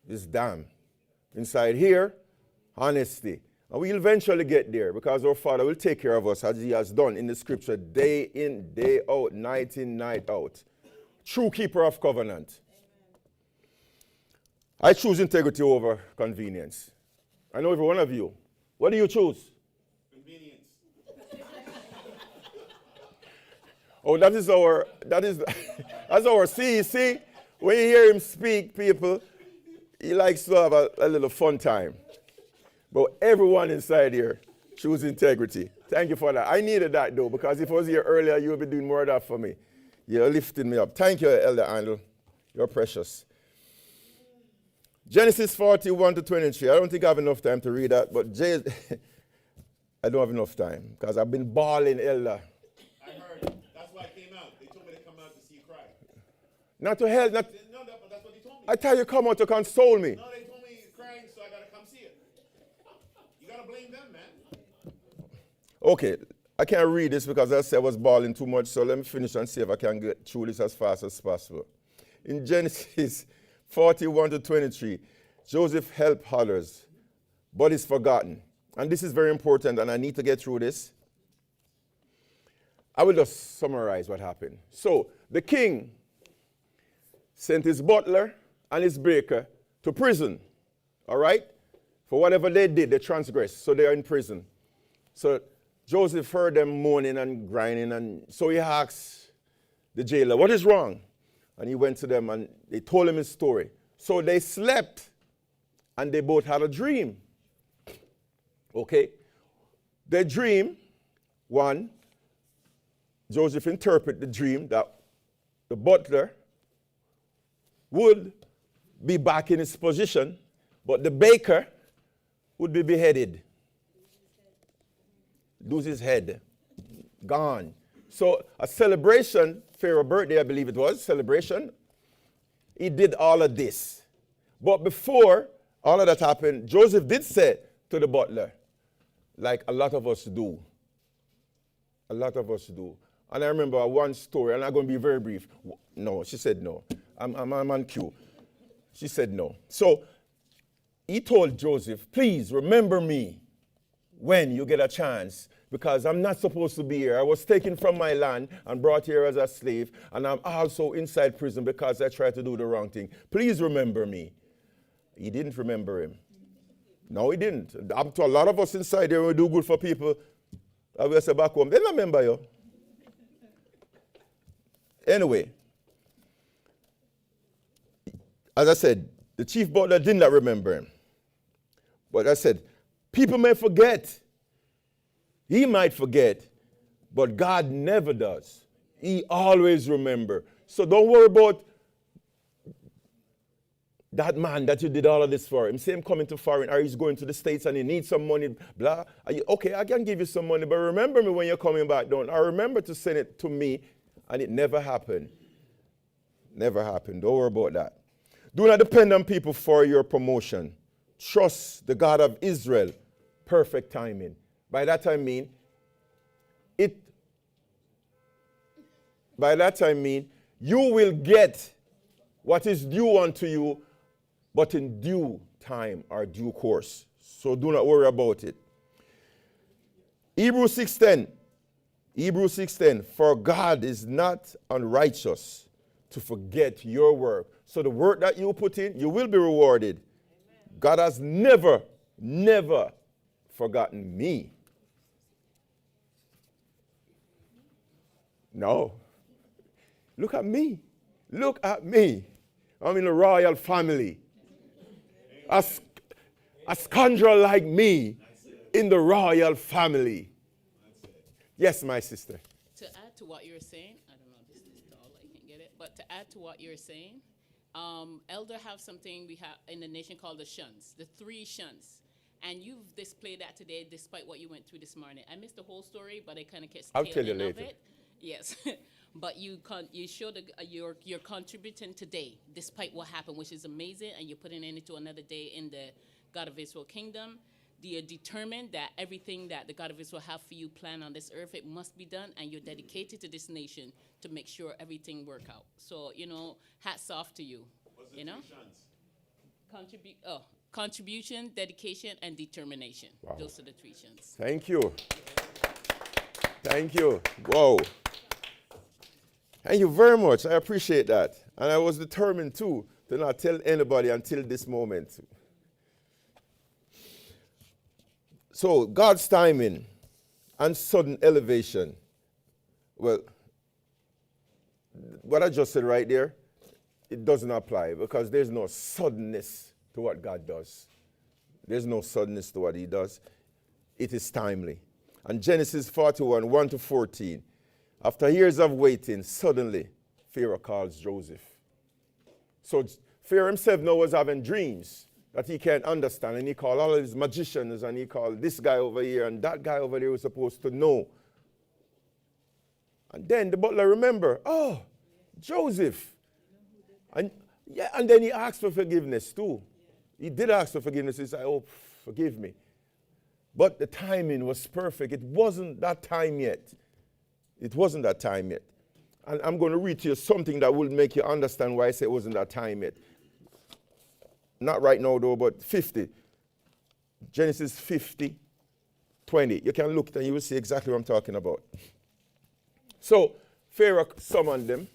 is damned. Inside here, honesty. And we'll eventually get there, because our Father will take care of us as he has done in the scripture, day in, day out, night in, night out. True keeper of covenant. I choose integrity over convenience. I know every one of you. What do you choose? Convenience. Oh, that's our see, when you hear him speak, people, he likes to have a little fun time. But everyone inside here choose integrity. Thank you for that. I needed that though, because if I was here earlier, you would be doing more of that for me. You're lifting me up. Thank you, Elder Andrew. You're precious. Genesis 41 to 23. I don't think I have enough time to read that, but I don't have enough time, because I've been bawling, Elder. I heard. That's why I came out. They told me to come Not to help. Not, No, but that's what he told me. I tell you, come out to console me. No, they told me he's crying, so I gotta come see it. You gotta blame them, man. Okay, I can't read this because I said I was bawling too much, so let me finish and see if I can get through this as fast as possible. In Genesis 41 to 23, Joseph helped others, but is forgotten. And this is very important, and I need to get through this. I will just summarize what happened. So, the king sent his butler and his baker to prison, all right? For whatever they did, they transgressed, so they are in prison. So, Joseph heard them moaning and grinding, and so he asked the jailer, what is wrong? And he went to them, and they told him his story. So they slept, and they both had a dream. Okay? Their dream, one, Joseph interpreted the dream that the butler would be back in his position, but the baker would be beheaded. Lose his head. Gone. So a celebration, Pharaoh's birthday, I believe it was, celebration. He did all of this. But before all of that happened, Joseph did say to the butler, like a lot of us do. A lot of us do. And I remember one story, and I'm going to be very brief. No, she said no. I'm on cue. She said no. So he told Joseph, please remember me when you get a chance, because I'm not supposed to be here. I was taken from my land and brought here as a slave, and I'm also inside prison because I tried to do the wrong thing. Please remember me. He didn't remember him. No, he didn't. Up to a lot of us inside here, we do good for people. I will say back home, they don't remember you. Anyway, as I said, the chief butler did not remember him. But I said, people may forget. He might forget, but God never does. He always remembers. So don't worry about that man that you did all of this for. Him say him coming to foreign, or he's going to the States and he needs some money, blah. Okay, I can give you some money, but remember me when you're coming back down. I remember to send it to me, and it never happened. Never happened. Don't worry about that. Do not depend on people for your promotion. Trust the God of Israel. Perfect timing. By that I mean, you will get what is due unto you, but in due time or due course. So do not worry about it. Hebrews 6:10, for God is not unrighteous to forget your work. So the work that you put in, you will be rewarded. Amen. God has never forgotten me. No. Look at me. Look at me. I'm in a royal family. A scoundrel like me in the royal family. Yes, my sister. To add to what you're saying, I don't know, this is tall, I can't get it, but to add to what you're saying, Elder have something we have in the nation called the shuns, the 3 shuns. And you've displayed that today despite what you went through this morning. I missed the whole story, but I kind of catch the tail end of it. Yes. But you show you're contributing today despite what happened, which is amazing, and you're putting it into another day in the God of Israel kingdom. You're determined that everything that the God of Israel have for you planned on this earth, it must be done, and you're dedicated to this nation to make sure everything work out. So, hats off to you. What's the 3 shuns? Contribution, dedication, and determination. Wow. Those are the 3 shuns. Thank you. Thank you. Whoa. Thank you very much. I appreciate that. And I was determined, too, to not tell anybody until this moment. So, God's timing and sudden elevation. Well, what I just said right there, it doesn't apply because there's no suddenness to what God does. There's no suddenness to what he does. It is timely. And Genesis 41, 1 to 14. After years of waiting, suddenly Pharaoh calls Joseph. So Pharaoh himself now was having dreams that he can't understand. And he called all of his magicians, and he called this guy over here, and that guy over there was supposed to know. And then the butler remembered, oh, Joseph, And yeah, and then he asked for forgiveness too. He did ask for forgiveness. He said, oh, forgive me. But the timing was perfect. It wasn't that time yet. It wasn't that time yet. And I'm going to read to you something that will make you understand why I say it wasn't that time yet. Not right now though, but 50. Genesis 50, 20. You can look and you will see exactly what I'm talking about. So Pharaoh summoned them.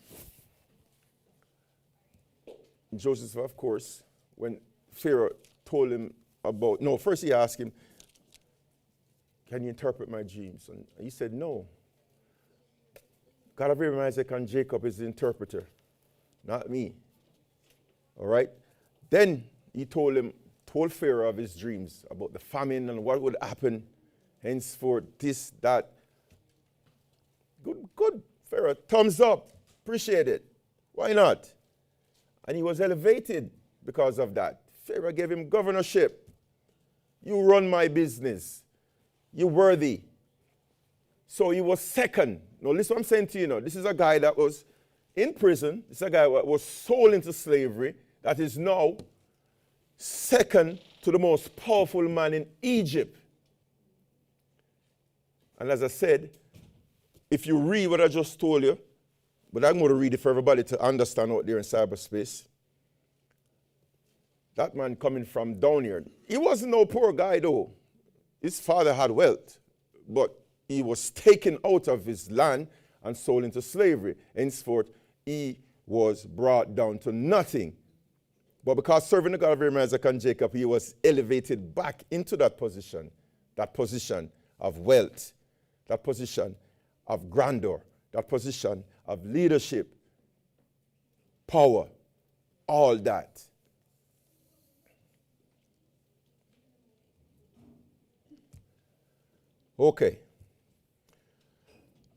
Joseph, of course, when Pharaoh told him about, no, first he asked him, can you interpret my dreams? And he said, no. God of Abraham, Isaac, and Jacob is the interpreter, not me. All right? Then he told Pharaoh of his dreams about the famine and what would happen henceforth, this, that. Good, Pharaoh. Thumbs up. Appreciate it. Why not? And he was elevated because of that. Pharaoh gave him governorship. You run my business. You're worthy. So he was second. Now, listen what I'm saying to you now. This is a guy that was in prison. This is a guy that was sold into slavery that is now second to the most powerful man in Egypt. And as I said, if you read what I just told you, but I'm going to read it for everybody to understand out there in cyberspace. That man coming from down here, he wasn't no poor guy though. His father had wealth, but he was taken out of his land and sold into slavery. Henceforth, he was brought down to nothing. But because serving the God of Abraham, Isaac, and Jacob, he was elevated back into that position of wealth, that position of grandeur, that position of leadership, power, all that. Okay.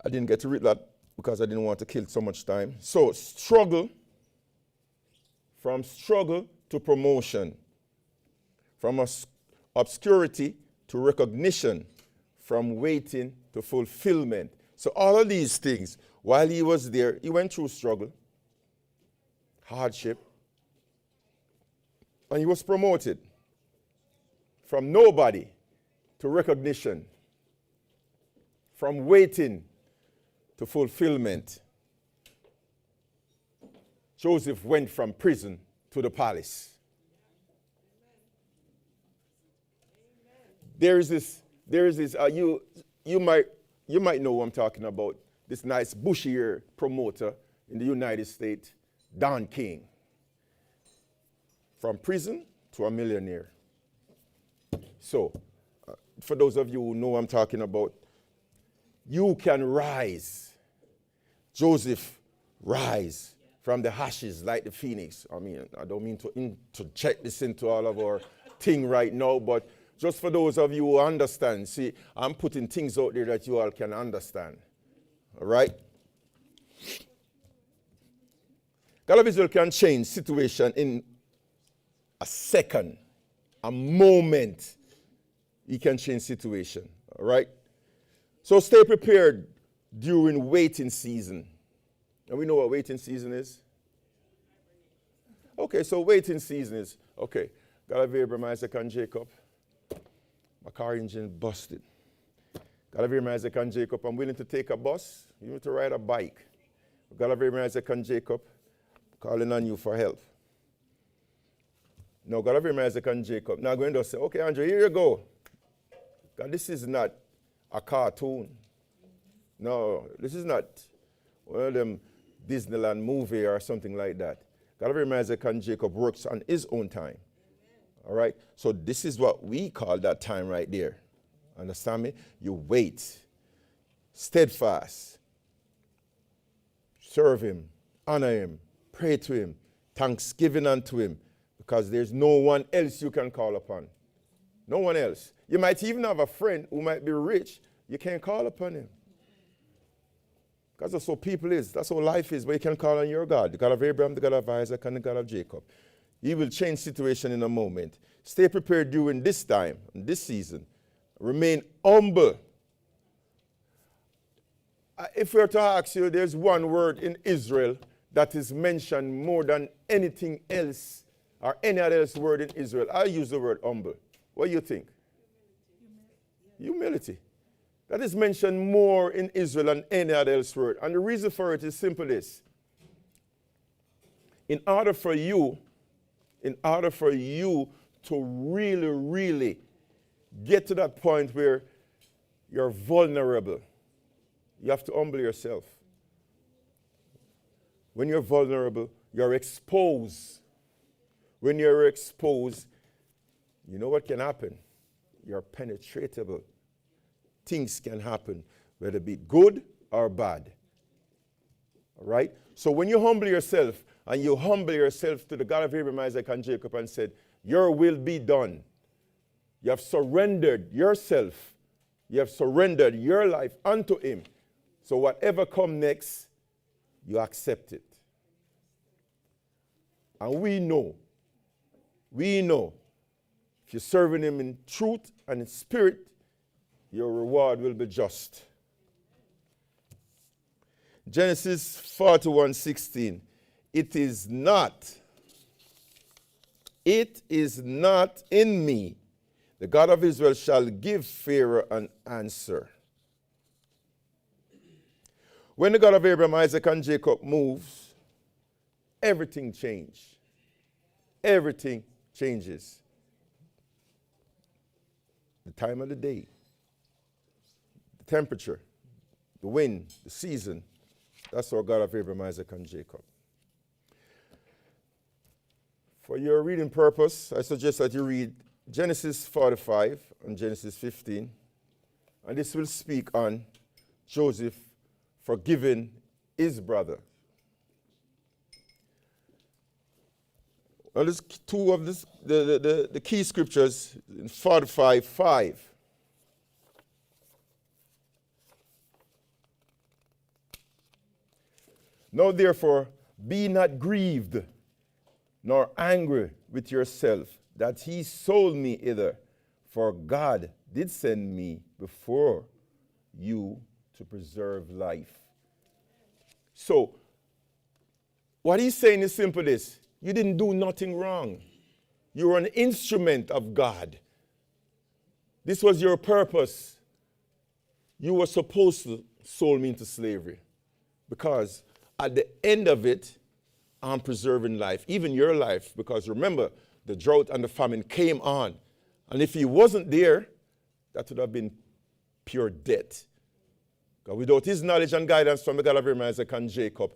I didn't get to read that because I didn't want to kill so much time. So, from struggle to promotion, from obscurity to recognition, from waiting to fulfillment. So all of these things, while he was there, he went through struggle, hardship, and he was promoted from nobody to recognition, from waiting to fulfillment. Joseph went from prison to the palace. There is this, you might know what I'm talking about, this nice bushier promoter in the United States, Don King. From prison to a millionaire. So, for those of you who know what I'm talking about, you can rise. Joseph rise from the ashes like the phoenix. I mean, I don't mean to interject this into all of our thing right now, but just for those of you who understand, see, I'm putting things out there that you all can understand. All right? God of Israel can change situation in a second, a moment. He can change situation. All right? So stay prepared during waiting season. And we know what waiting season is? Okay, so waiting season is, okay, God of Abraham, Isaac, and Jacob. My car engine busted. God of Abraham, Isaac, and Jacob, I'm willing to take a bus. You need to ride a bike. God of Abraham, Isaac, and Jacob, calling on you for help. No, God of Abraham, Isaac, and Jacob. Now going to say, okay, Andrew, here you go. God, this is not a cartoon. No, this is not one of them Disneyland movie or something like that. God of Abraham, Isaac, and Jacob works on his own time. All right? So this is what we call that time right there. Understand me? You wait. Steadfast. Serve him. Honor him. Pray to him. Thanksgiving unto him. Because there's no one else you can call upon. No one else. You might even have a friend who might be rich. You can't call upon him. Because that's how people is. That's how life is. But you can call on your God. The God of Abraham, the God of Isaac, and the God of Jacob. He will change situation in a moment. Stay prepared during this time, this season. Remain humble. If we were to ask you, there's one word in Israel that is mentioned more than anything else or any other else word in Israel. I use the word humble. What do you think? Humility. That is mentioned more in Israel than any other else word. And the reason for it is simple this. In order for you to really, really get to that point where you're vulnerable, you have to humble yourself. When you're vulnerable, you're exposed. When you're exposed, you know what can happen? You're penetratable. Things can happen, whether it be good or bad. All right? So when you humble yourself, and you humble yourself to the God of Abraham, Isaac, and Jacob and said, your will be done. You have surrendered yourself. You have surrendered your life unto him. So whatever comes next, you accept it. And we know, if you're serving him in truth and in spirit, your reward will be just. Genesis 41:16. It is not in me. The God of Israel shall give Pharaoh an answer. When the God of Abraham, Isaac, and Jacob moves, everything changes. Everything changes. The time of the day, the temperature, the wind, the season. That's our God of Abraham, Isaac, and Jacob. For your reading purpose, I suggest that you read Genesis 45 and Genesis 15. And this will speak on Joseph forgiving his brother. Now, there's two of the key scriptures in 45:5. Now, therefore, be not grieved, nor angry with yourself, that he sold me hither, for God did send me before you to preserve life. So, what he's saying is simple this. You didn't do nothing wrong. You were an instrument of God. This was your purpose. You were supposed to sold me into slavery. Because at the end of it, I'm preserving life, even your life, because remember, the drought and the famine came on. And if he wasn't there, that would have been pure death. Because without his knowledge and guidance from the God of Abraham, Isaac, and Jacob,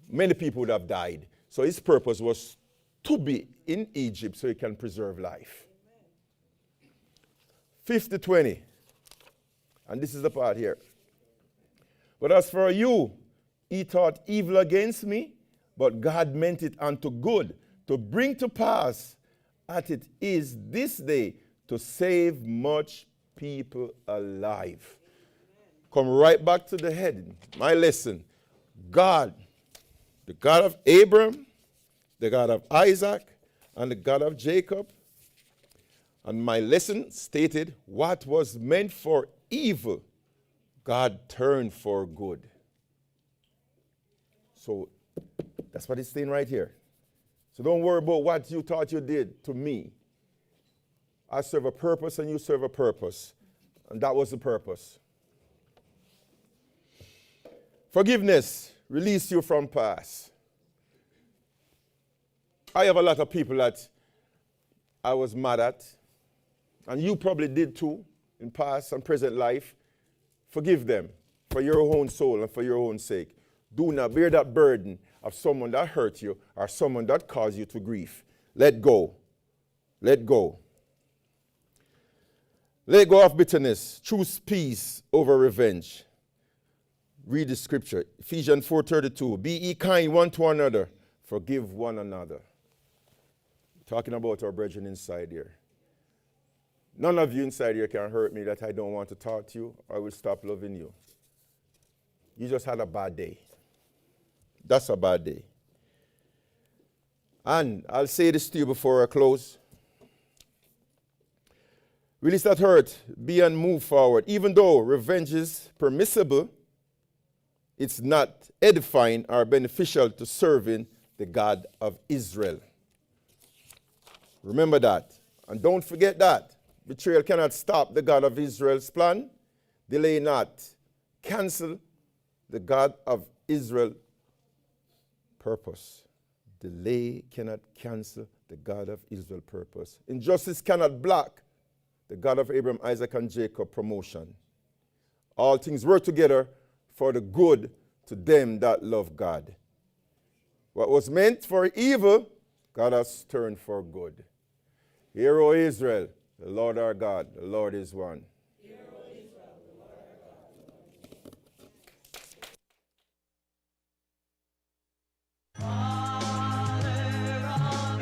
many people would have died. So his purpose was to be in Egypt so he can preserve life. 50:20. And this is the part here. But as for you, he thought evil against me, but God meant it unto good, to bring to pass as it is this day, to save much people alive. Come right back to the head. My lesson. God, the God of Abraham, the God of Isaac, and the God of Jacob. And my lesson stated, what was meant for evil, God turned for good. So that's what it's saying right here. So don't worry about what you thought you did to me. I serve a purpose and you serve a purpose. And that was the purpose. Forgiveness release you from past. I have a lot of people that I was mad at, and you probably did too in past and present life. Forgive them for your own soul and for your own sake. Do not bear that burden of someone that hurt you or someone that caused you to grief. Let go. Let go. Let go of bitterness. Choose peace over revenge. Read the scripture. Ephesians 4:32. Be ye kind one to another. Forgive one another. Talking about our brethren inside here. None of you inside here can hurt me that I don't want to talk to you or I will stop loving you. You just had a bad day. That's a bad day. And I'll say this to you before I close. Release that hurt, be and move forward. Even though revenge is permissible, it's not edifying or beneficial to serving the God of Israel. Remember that. And don't forget that. Betrayal cannot stop the God of Israel's plan. Delay not. Cancel the God of Israel's purpose. Delay cannot cancel the God of Israel's purpose. Injustice cannot block the God of Abraham, Isaac, and Jacob promotion. All things work together for the good to them that love God. What was meant for evil, God has turned for good. Hear, O Israel, the Lord our God, the Lord is one. Hear, O Israel, the Lord our God, the Lord our God.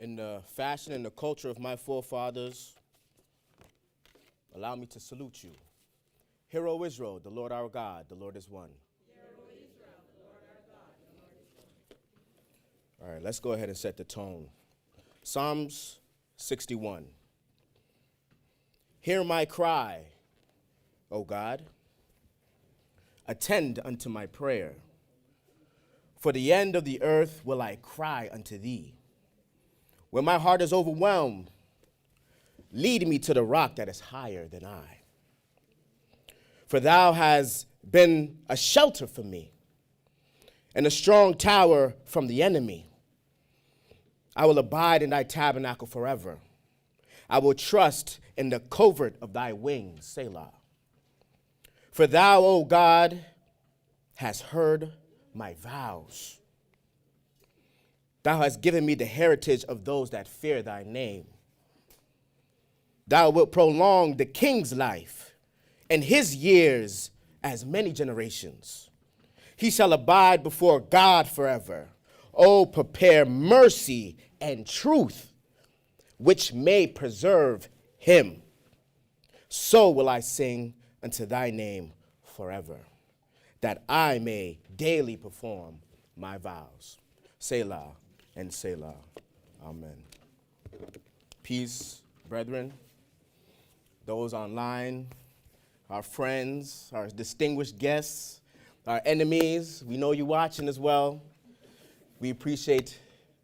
In the fashion and the culture of my forefathers, allow me to salute you. Hear, O Israel, the Lord our God, the Lord is one. Hear, O Israel, the Lord our God, the Lord is one. All right, let's go ahead and set the tone. Psalms 61. Hear my cry, O God. Attend unto my prayer. For the end of the earth will I cry unto thee. When my heart is overwhelmed, lead me to the rock that is higher than I. For thou hast been a shelter for me and a strong tower from the enemy. I will abide in thy tabernacle forever. I will trust in the covert of thy wings, Selah. For thou, O God, hast heard my vows. Thou hast given me the heritage of those that fear thy name. Thou wilt prolong the king's life, and his years as many generations. He shall abide before God forever. Oh, prepare mercy and truth, which may preserve him. So will I sing unto thy name forever, that I may daily perform my vows. Selah. And Selah. Amen. Peace, brethren, those online, our friends, our distinguished guests, our enemies. We know you're watching as well. We appreciate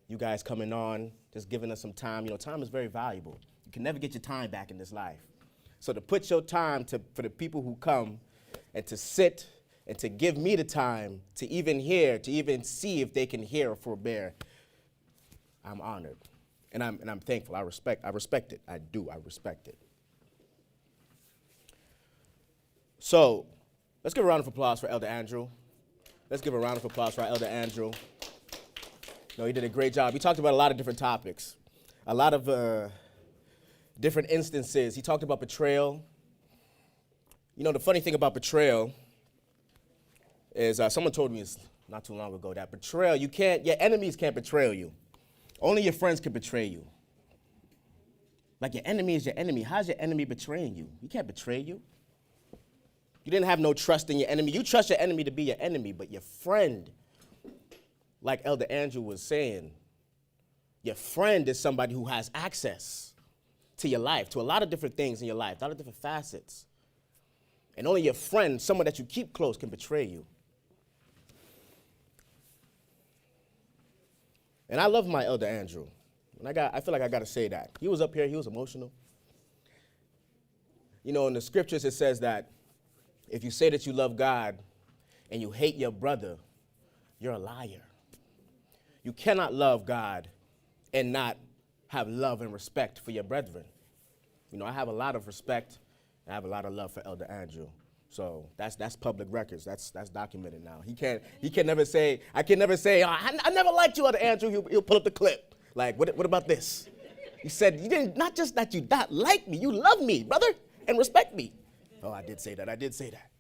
you guys coming on, just giving us some time. You know, time is very valuable. You can never get your time back in this life. So to put your time for the people who come and to sit and to give me the time to even hear, to even see if they can hear or forbear, I'm honored, and I'm thankful. I respect it. I respect it. So, let's give a round of applause for Elder Andrew. Let's give a round of applause for our Elder Andrew. No, he did a great job. He talked about a lot of different topics, a lot of different instances. He talked about betrayal. You know, the funny thing about betrayal is someone told me not too long ago that betrayal, your enemies can't betray you. Only your friends can betray you. Like your enemy is your enemy. How's your enemy betraying you? He can't betray you. You didn't have no trust in your enemy. You trust your enemy to be your enemy, but your friend, like Elder Andrew was saying, your friend is somebody who has access to your life, to a lot of different things in your life, a lot of different facets. And only your friend, someone that you keep close, can betray you. And I love my Elder Andrew. And I feel like I got to say that. He was up here. He was emotional. You know, in the scriptures, it says that if you say that you love God and you hate your brother, you're a liar. You cannot love God and not have love and respect for your brethren. You know, I have a lot of respect and I have a lot of love for Elder Andrew. So that's public records. That's documented now. He can never say, I can never say, oh, I never liked you, Elder Andrew. He'll pull up the clip. Like, what about this? He said, you didn't, not just that you not like me, you love me, brother, and respect me. Oh, I did say that. I did say that.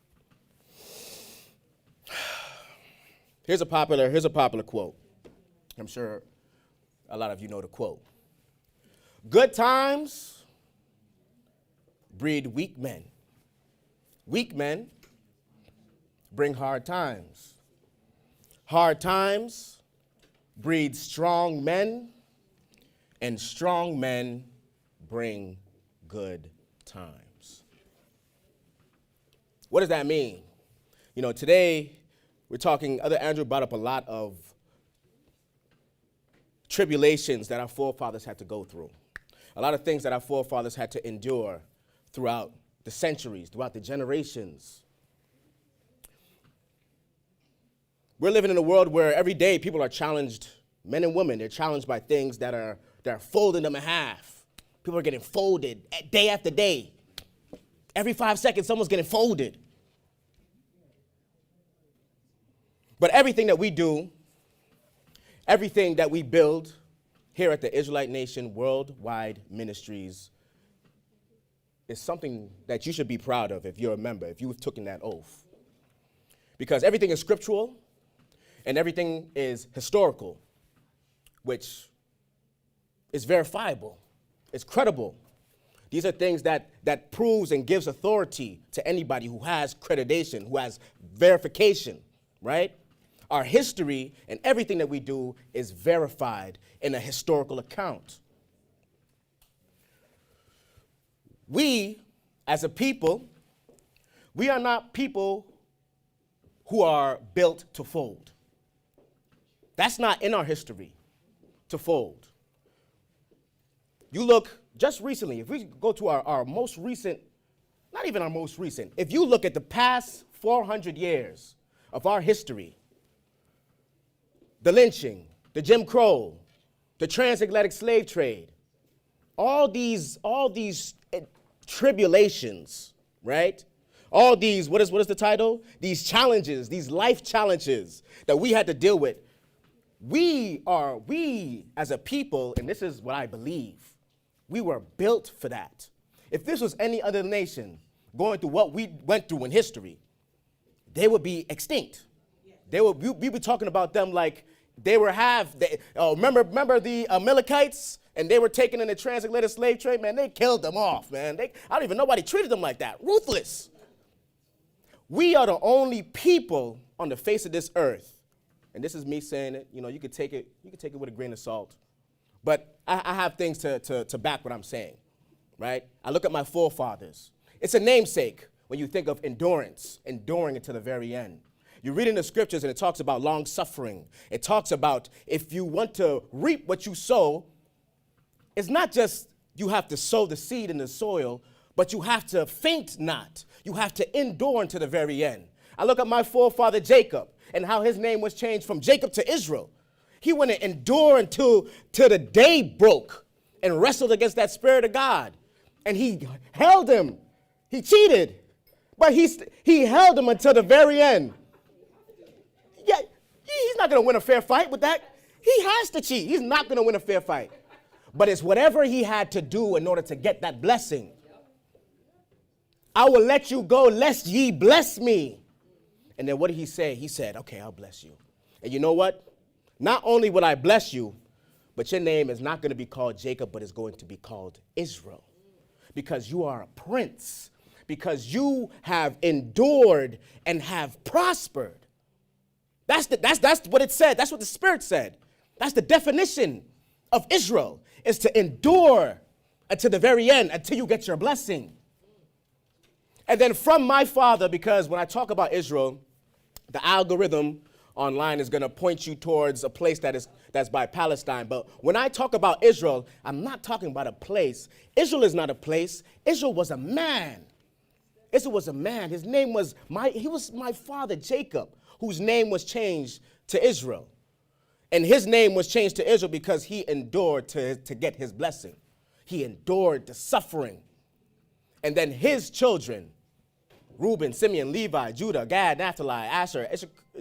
Here's a popular quote. I'm sure a lot of you know the quote. Good times breed weak men. Weak men bring hard times. Hard times breed strong men, and strong men bring good times. What does that mean? You know, today we're talking, Elder Andrew brought up a lot of tribulations that our forefathers had to go through. A lot of things that our forefathers had to endure throughout the centuries, throughout the generations. We're living in a world where every day people are challenged, men and women, they're challenged by things that are folding them in half. People are getting folded day after day. Every 5 seconds, someone's getting folded. But everything that we do, everything that we build here at the Israelite Nation Worldwide Ministries is something that you should be proud of if you're a member, if you've taken that oath. Because everything is scriptural and everything is historical, which is verifiable, it's credible. These are things that proves and gives authority to anybody who has accreditation, who has verification, right? Our history and everything that we do is verified in a historical account. We, as a people, we are not people who are built to fold. That's not in our history, to fold. You look just recently, if we go to our most recent, not even our most recent, if you look at the past 400 years of our history, the lynching, the Jim Crow, the transatlantic slave trade, all these tribulations, right? All these, what is the title? These challenges, these life challenges that we had to deal with. We as a people, and this is what I believe, we were built for that. If this was any other nation going through what we went through in history, they would be extinct. We be talking about them like remember the Amalekites, and they were taken in the transatlantic slave trade, man, they killed them off, man. I don't even know why they treated them like that. Ruthless. We are the only people on the face of this earth, and this is me saying it, you know, you could take it with a grain of salt, but I have things to back what I'm saying, right? I look at my forefathers. It's a namesake when you think of endurance, enduring it to the very end. You read in the scriptures and it talks about long suffering. It talks about if you want to reap what you sow, it's not just you have to sow the seed in the soil, but you have to faint not. You have to endure unto the very end. I look at my forefather Jacob and how his name was changed from Jacob to Israel. He went to endure until the day broke and wrestled against that spirit of God. And he held him. He cheated, but he held him until the very end. Yeah, he's not going to win a fair fight with that. He has to cheat. He's not going to win a fair fight. But it's whatever he had to do in order to get that blessing. I will let you go lest ye bless me. And then what did he say? He said, okay, I'll bless you. And you know what? Not only will I bless you, but your name is not going to be called Jacob, but it's going to be called Israel. Because you are a prince. Because you have endured and have prospered. That's what it said. That's what the Spirit said. That's the definition of Israel, is to endure until the very end, until you get your blessing. And then from my father, because when I talk about Israel, the algorithm online is going to point you towards a place that's by Palestine. But when I talk about Israel, I'm not talking about a place. Israel is not a place. Israel was a man. Israel was a man. His name was my father Jacob, whose name was changed to Israel. And his name was changed to Israel because he endured to get his blessing. He endured the suffering. And then his children, Reuben, Simeon, Levi, Judah, Gad, Naphtali, Asher,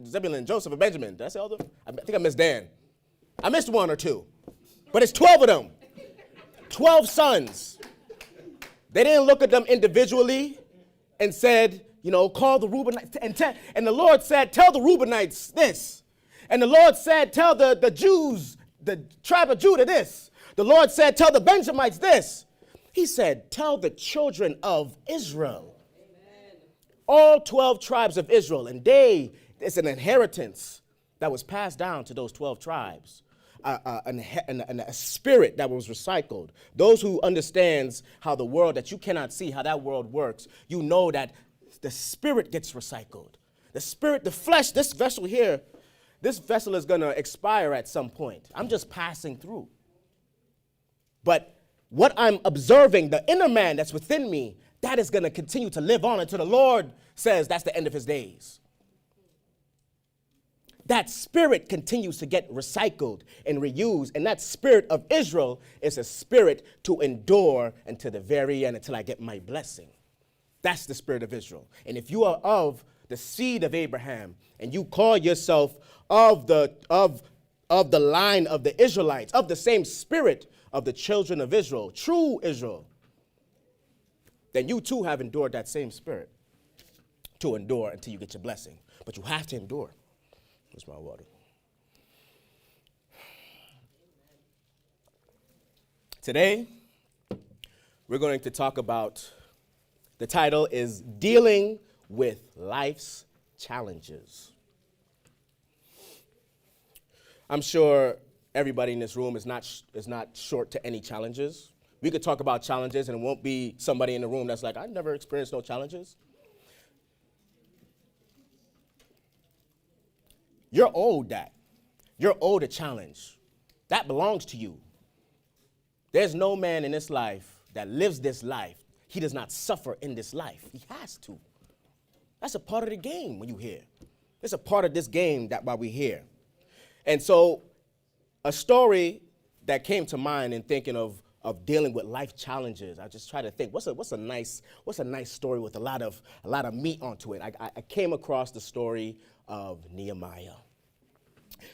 Zebulun, Joseph, and Benjamin. Did I say all of them? I think I missed Dan. I missed one or two. But it's 12 of them. 12 sons. They didn't look at them individually. and said, call the Reubenites. And the Lord said, tell the Reubenites this. And the Lord said, tell the Jews, the tribe of Judah this. The Lord said, tell the Benjamites this. He said, tell the children of Israel. Amen. All 12 tribes of Israel. And it's an inheritance that was passed down to those 12 tribes. A spirit that was recycled. Those who understands how the world that you cannot see, how that world works, you know that the spirit gets recycled. The spirit, the flesh, this vessel here, this vessel is going to expire at some point. I'm just passing through. But what I'm observing, the inner man that's within me, that is going to continue to live on until the Lord says that's the end of his days. That spirit continues to get recycled and reused. And that spirit of Israel is a spirit to endure until the very end, until I get my blessing. That's the spirit of Israel. And if you are of the seed of Abraham and you call yourself of the line of the Israelites, of the same spirit of the children of Israel, true Israel, then you too have endured that same spirit to endure until you get your blessing. But you have to endure. Where's my water? Today, we're going to talk about, the title is Dealing with Life's Challenges. I'm sure everybody in this room is not short to any challenges. We could talk about challenges and it won't be somebody in the room that's like, I've never experienced no challenges. You're owed that. You're owed a challenge. That belongs to you. There's no man in this life that lives this life. He does not suffer in this life. He has to. That's a part of the game when you hear. It's a part of this game that why we hear. And so a story that came to mind in thinking of dealing with life challenges, I just try to think, what's a nice story with a lot of meat onto it. I came across the story of Nehemiah.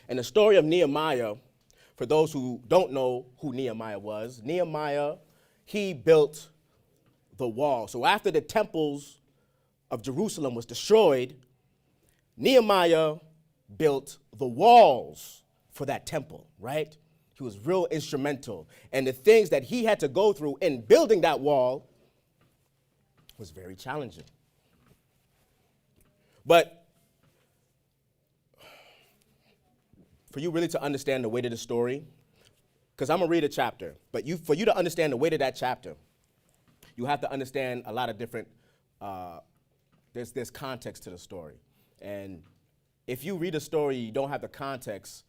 And the story of Nehemiah, for those who don't know who Nehemiah was, Nehemiah, he built the wall. So after the temples of Jerusalem was destroyed, Nehemiah built the walls for that temple, right? He was real instrumental. And the things that he had to go through in building that wall was very challenging. But for you really to understand the weight of the story, because I'm going to read a chapter, but for you to understand the weight of that chapter, you have to understand a lot of different, there's context to the story. And if you read a story, you don't have the context,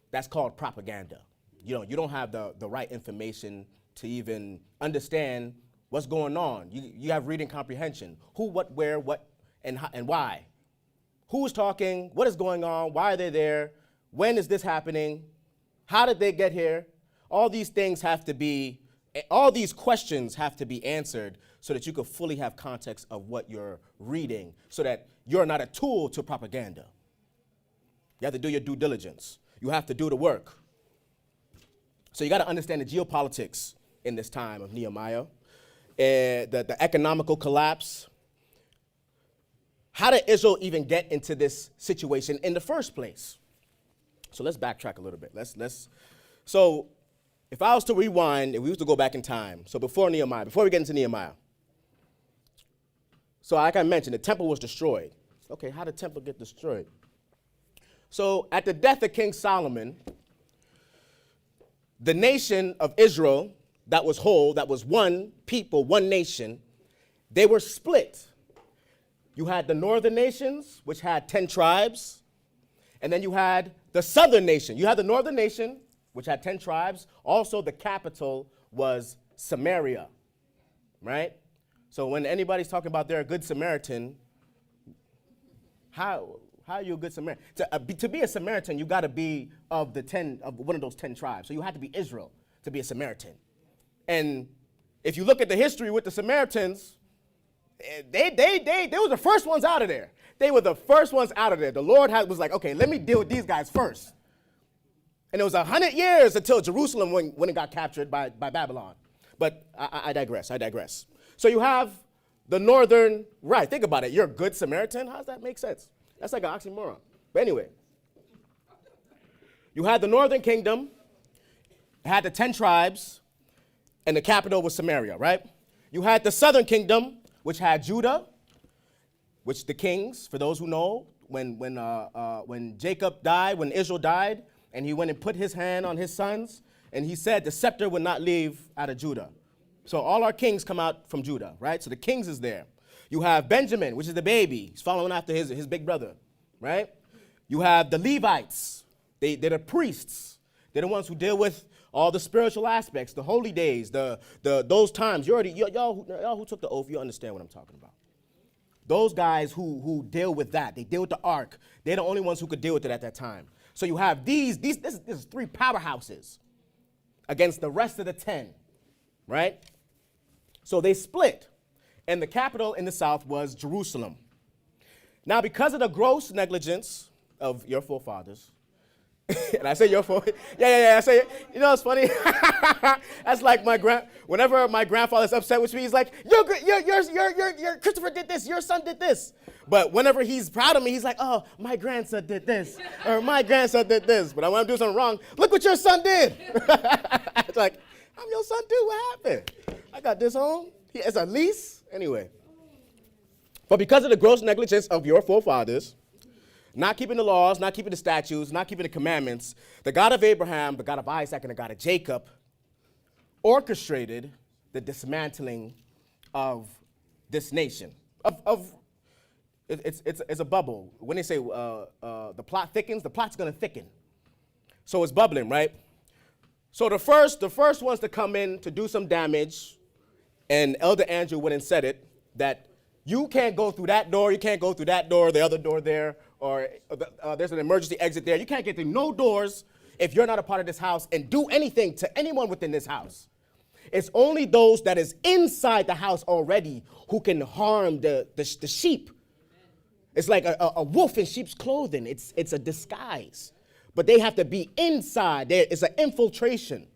that's called propaganda. You don't have the right information to even understand what's going on. You have reading comprehension. Who, what, where, what, and how, and why. Who's talking? What is going on? Why are they there? When is this happening? How did they get here? All these questions have to be answered so that you can fully have context of what you're reading, so that you're not a tool to propaganda. You have to do your due diligence. You have to do the work. So you got to understand the geopolitics in this time of Nehemiah, the economical collapse. How did Israel even get into this situation in the first place? So let's backtrack a little bit. So if I was to rewind, if we was to go back in time, so before we get into Nehemiah, so like I mentioned, the temple was destroyed. Okay, how did the temple get destroyed? So at the death of King Solomon, the nation of Israel that was whole, that was one people, one nation, they were split. You had the northern nations, which had 10 tribes, and then you had the southern nation. You had the northern nation, which had 10 tribes. Also, the capital was Samaria, right? So when anybody's talking about they're a good Samaritan, how are you a good Samaritan? To be a Samaritan, you got to be of one of those 10 tribes. So you had to be Israel to be a Samaritan. And if you look at the history with the Samaritans, they were the first ones out of there. They were the first ones out of there. The Lord was like, okay, let me deal with these guys first. And it was 100 years until Jerusalem when it got captured by Babylon. But I digress. So you have the northern, right, think about it. You're a good Samaritan? How does that make sense? That's like an oxymoron. But anyway, you had the northern kingdom, it had the 10 tribes, and the capital was Samaria, right? You had the southern kingdom, which had Judah, which the kings, for those who know, when Jacob died, when Israel died, and he went and put his hand on his sons, and he said the scepter would not leave out of Judah. So all our kings come out from Judah, right? So the kings is there. You have Benjamin, which is the baby. He's following after his big brother, right? You have the Levites. They're the priests. They're the ones who deal with all the spiritual aspects, the holy days, those times. Y'all who took the oath, you understand what I'm talking about. Those guys who deal with that, they deal with the ark. They're the only ones who could deal with it at that time. So you have this is 3 powerhouses against the rest of the 10, right? So they split, and the capital in the south was Jerusalem. Now, because of the gross negligence of your forefathers, and I say your forefathers, I say it. You know, it's funny. That's like whenever my grandfather's upset with me, he's like, your Christopher did this, your son did this. But whenever he's proud of me, he's like, oh, my grandson did this, or my grandson did this. But when I do something wrong, look what your son did. It's like, I'm your son too, what happened? I got this home. It's a lease. Anyway. But because of the gross negligence of your forefathers, not keeping the laws, not keeping the statutes, not keeping the commandments, the God of Abraham, the God of Isaac, and the God of Jacob orchestrated the dismantling of this nation. It's a bubble. When they say the plot thickens, the plot's going to thicken. So it's bubbling, right? So the first ones to come in to do some damage, and Elder Andrew went and said it, that you can't go through that door, you can't go through that door, the other door there, or there's an emergency exit there. You can't get through no doors if you're not a part of this house and do anything to anyone within this house. It's only those that is inside the house already who can harm the sheep. It's like a wolf in sheep's clothing. It's a disguise. But they have to be inside. There is an infiltration,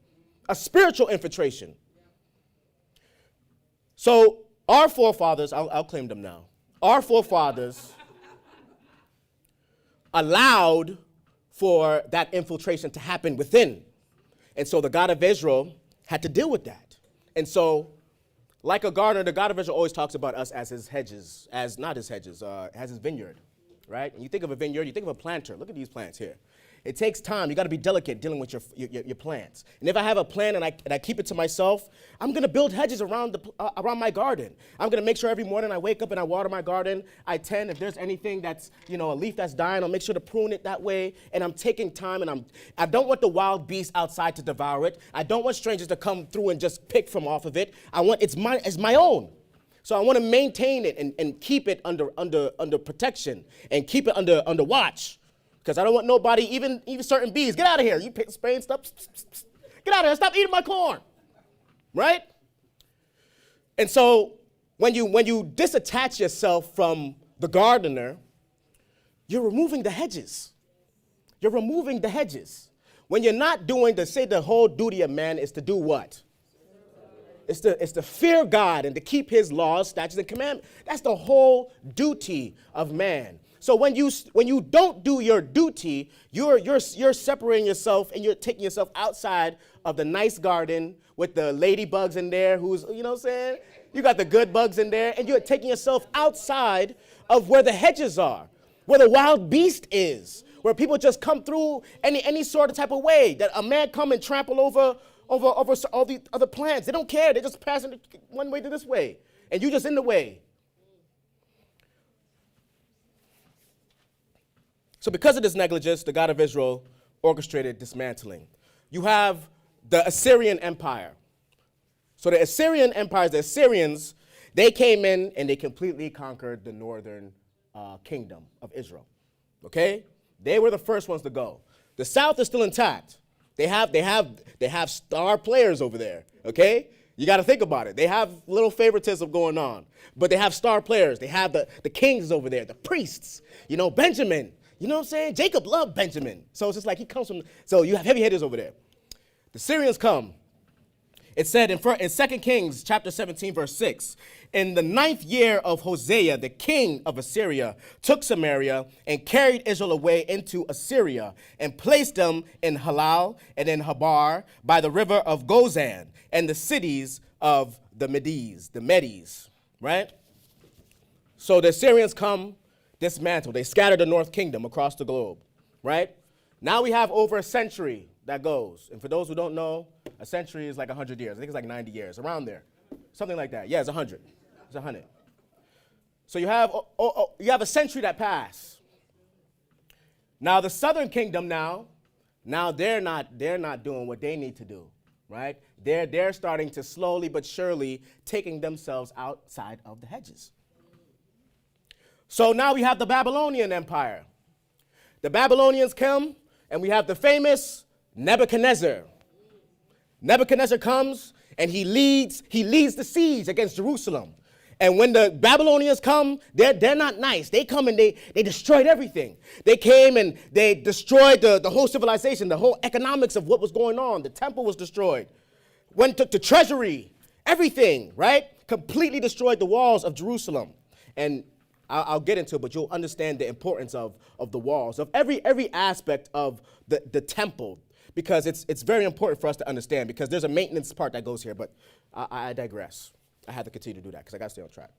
a spiritual infiltration. So our forefathers, I'll claim them now. Our forefathers allowed for that infiltration to happen within. And so the God of Israel had to deal with that. And so, like a gardener, the God of Israel always talks about us as his hedges, as his vineyard, right? And you think of a vineyard, you think of a planter. Look at these plants here. It takes time. You got to be delicate dealing with your plants. And if I have a plant and I keep it to myself, I'm going to build hedges around my garden. I'm going to make sure every morning I wake up and I water my garden. I tend, if there's anything that's, a leaf that's dying, I'll make sure to prune it that way. And I'm taking time, and I don't want the wild beasts outside to devour it. I don't want strangers to come through and just pick from off of it. It's my own. So I want to maintain it and keep it under protection and keep it under watch. Because I don't want nobody, even certain bees, get out of here. You spraying stuff, get out of here, stop eating my corn, right? And so when you disattach yourself from the gardener, you're removing the hedges. You're removing the hedges. When you're not doing the whole duty of man is to do what? It's to fear God and to keep his laws, statutes, and commandments. That's the whole duty of man. So when you don't do your duty, you're separating yourself and you're taking yourself outside of the nice garden with the ladybugs in there who's, you know what I'm saying? You got the good bugs in there, and you're taking yourself outside of where the hedges are, where the wild beast is, where people just come through any sort of type of way, that a man come and trample over all the other plants. They don't care. They're just passing one way to this way, and you just in the way. So because of this negligence, the God of Israel orchestrated dismantling. You have the Assyrian Empire. So the Assyrian empires, the Assyrians, they came in and they completely conquered the northern kingdom of Israel. Okay? They were the first ones to go. The south is still intact. They have star players over there. Okay? You got to think about it. They have little favoritism going on, but they have star players. They have the kings over there, the priests. Benjamin. You know what I'm saying? Jacob loved Benjamin. So it's just like he comes from, so you have heavy hitters over there. The Syrians come, It said in 2 Kings chapter 17, verse 6, in the 9th year of Hosea, the king of Assyria took Samaria and carried Israel away into Assyria and placed them in Halal and in Habar by the river of Gozan and the cities of the Medes, right? So the Assyrians come, dismantle. They scatter the north kingdom across the globe, right? Now we have over a century that goes. And for those who don't know, a century is like 100 years. I think it's like 90 years, around there. Something like that. Yeah, it's 100. It's 100. So you have a century that passed. Now the southern kingdom now they're not doing what they need to do, right? They're starting to slowly but surely taking themselves outside of the hedges. So now we have the Babylonian Empire. The Babylonians come, and we have the famous Nebuchadnezzar. Nebuchadnezzar comes, and he leads the siege against Jerusalem. And when the Babylonians come, they're not nice. They come and they destroyed everything. They came and they destroyed the whole civilization, the whole economics of what was going on. The temple was destroyed. Took the treasury, everything, right? Completely destroyed the walls of Jerusalem. And I'll get into it, but you'll understand the importance of the walls, of every aspect of the temple, because it's very important for us to understand, because there's a maintenance part that goes here, but I digress. I had to continue to do that because I got to stay on track.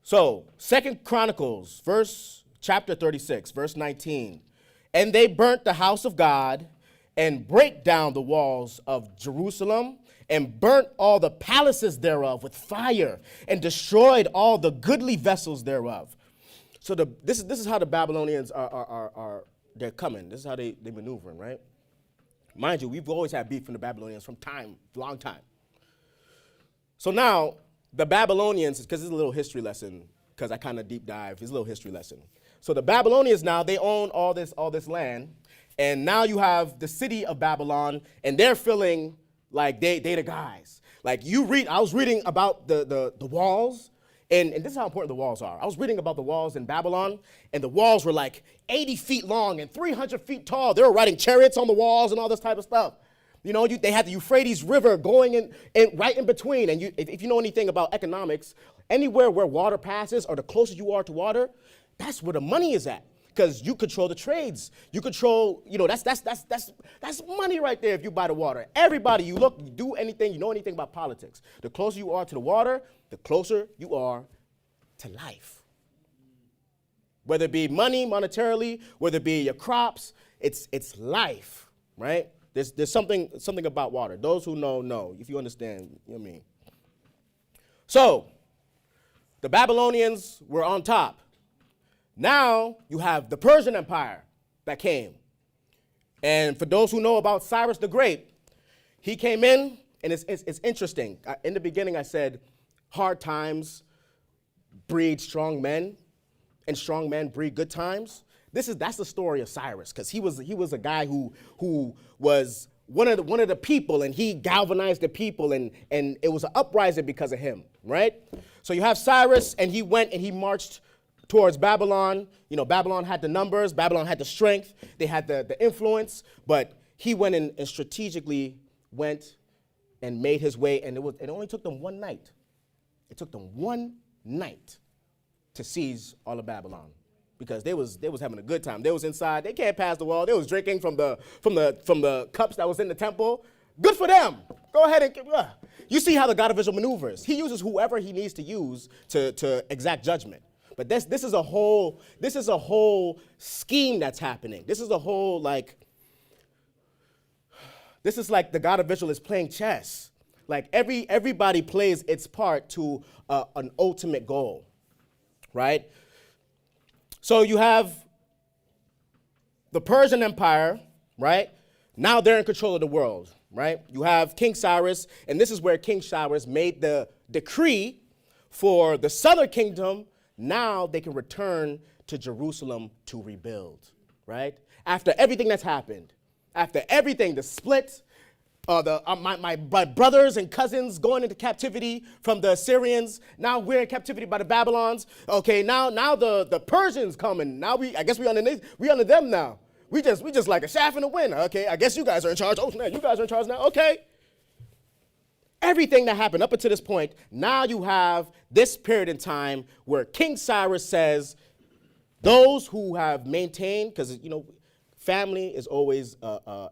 So 2 Chronicles, chapter 36, verse 19. And they burnt the house of God and brake down the walls of Jerusalem and burnt all the palaces thereof with fire and destroyed all the goodly vessels thereof. So this is how the Babylonians are they're coming. This is how they're maneuvering, right? Mind you, we've always had beef from the Babylonians from long time. So now, the Babylonians, because it's a little history lesson, because I kind of deep dive, it's a little history lesson. So the Babylonians now, they own all this land, and now you have the city of Babylon, and they're feeling like they the guys. Like I was reading about the walls, and this is how important the walls are. I was reading about the walls in Babylon, and the walls were like 80 feet long and 300 feet tall. They were riding chariots on the walls and all this type of stuff. You know, they had the Euphrates River going in right in between. And if you know anything about economics, anywhere where water passes or the closer you are to water, that's where the money is at. Because you control the trades. You control, that's money right there if you buy the water. Everybody, you do anything, you know anything about politics. The closer you are to the water, the closer you are to life. Whether it be money, monetarily, whether it be your crops, it's life, right? There's something about water. Those who know. If you understand, you know what I mean. So, the Babylonians were on top. Now, you have the Persian Empire that came. And for those who know about Cyrus the Great, he came in, and it's interesting. In the beginning, I said, hard times breed strong men, and strong men breed good times. That's the story of Cyrus, because he was a guy who was one of the people, and he galvanized the people, and it was an uprising because of him, right? So you have Cyrus, and he went and he marched towards Babylon. You know, Babylon had the numbers, Babylon had the strength, they had the influence, but he went and strategically went and made his way, and it only took them one night. It took them one night to seize all of Babylon. Because they was having a good time. They was inside. They can't pass the wall. They was drinking from the cups that was in the temple. Good for them. Go ahead and you see how the God of Israel maneuvers. He uses whoever he needs to use to exact judgment. But this is a whole scheme that's happening. This is like the God of Israel is playing chess. Like everybody plays its part to an ultimate goal, right? So you have the Persian Empire, right? Now they're in control of the world, right? You have King Cyrus, and this is where King Cyrus made the decree for the southern kingdom. Now they can return to Jerusalem to rebuild, right? After everything that's happened, after everything, the split, my brothers and cousins going into captivity from the Assyrians. Now we're in captivity by the Babylons. Okay, now the Persians coming. Now I guess we under them now. We just like a shaft in the wind. Okay, I guess you guys are in charge. Oh, snap, you guys are in charge now. Okay. everything that happened up until this point, now you have this period in time where King Cyrus says, those who have maintained, because, family is always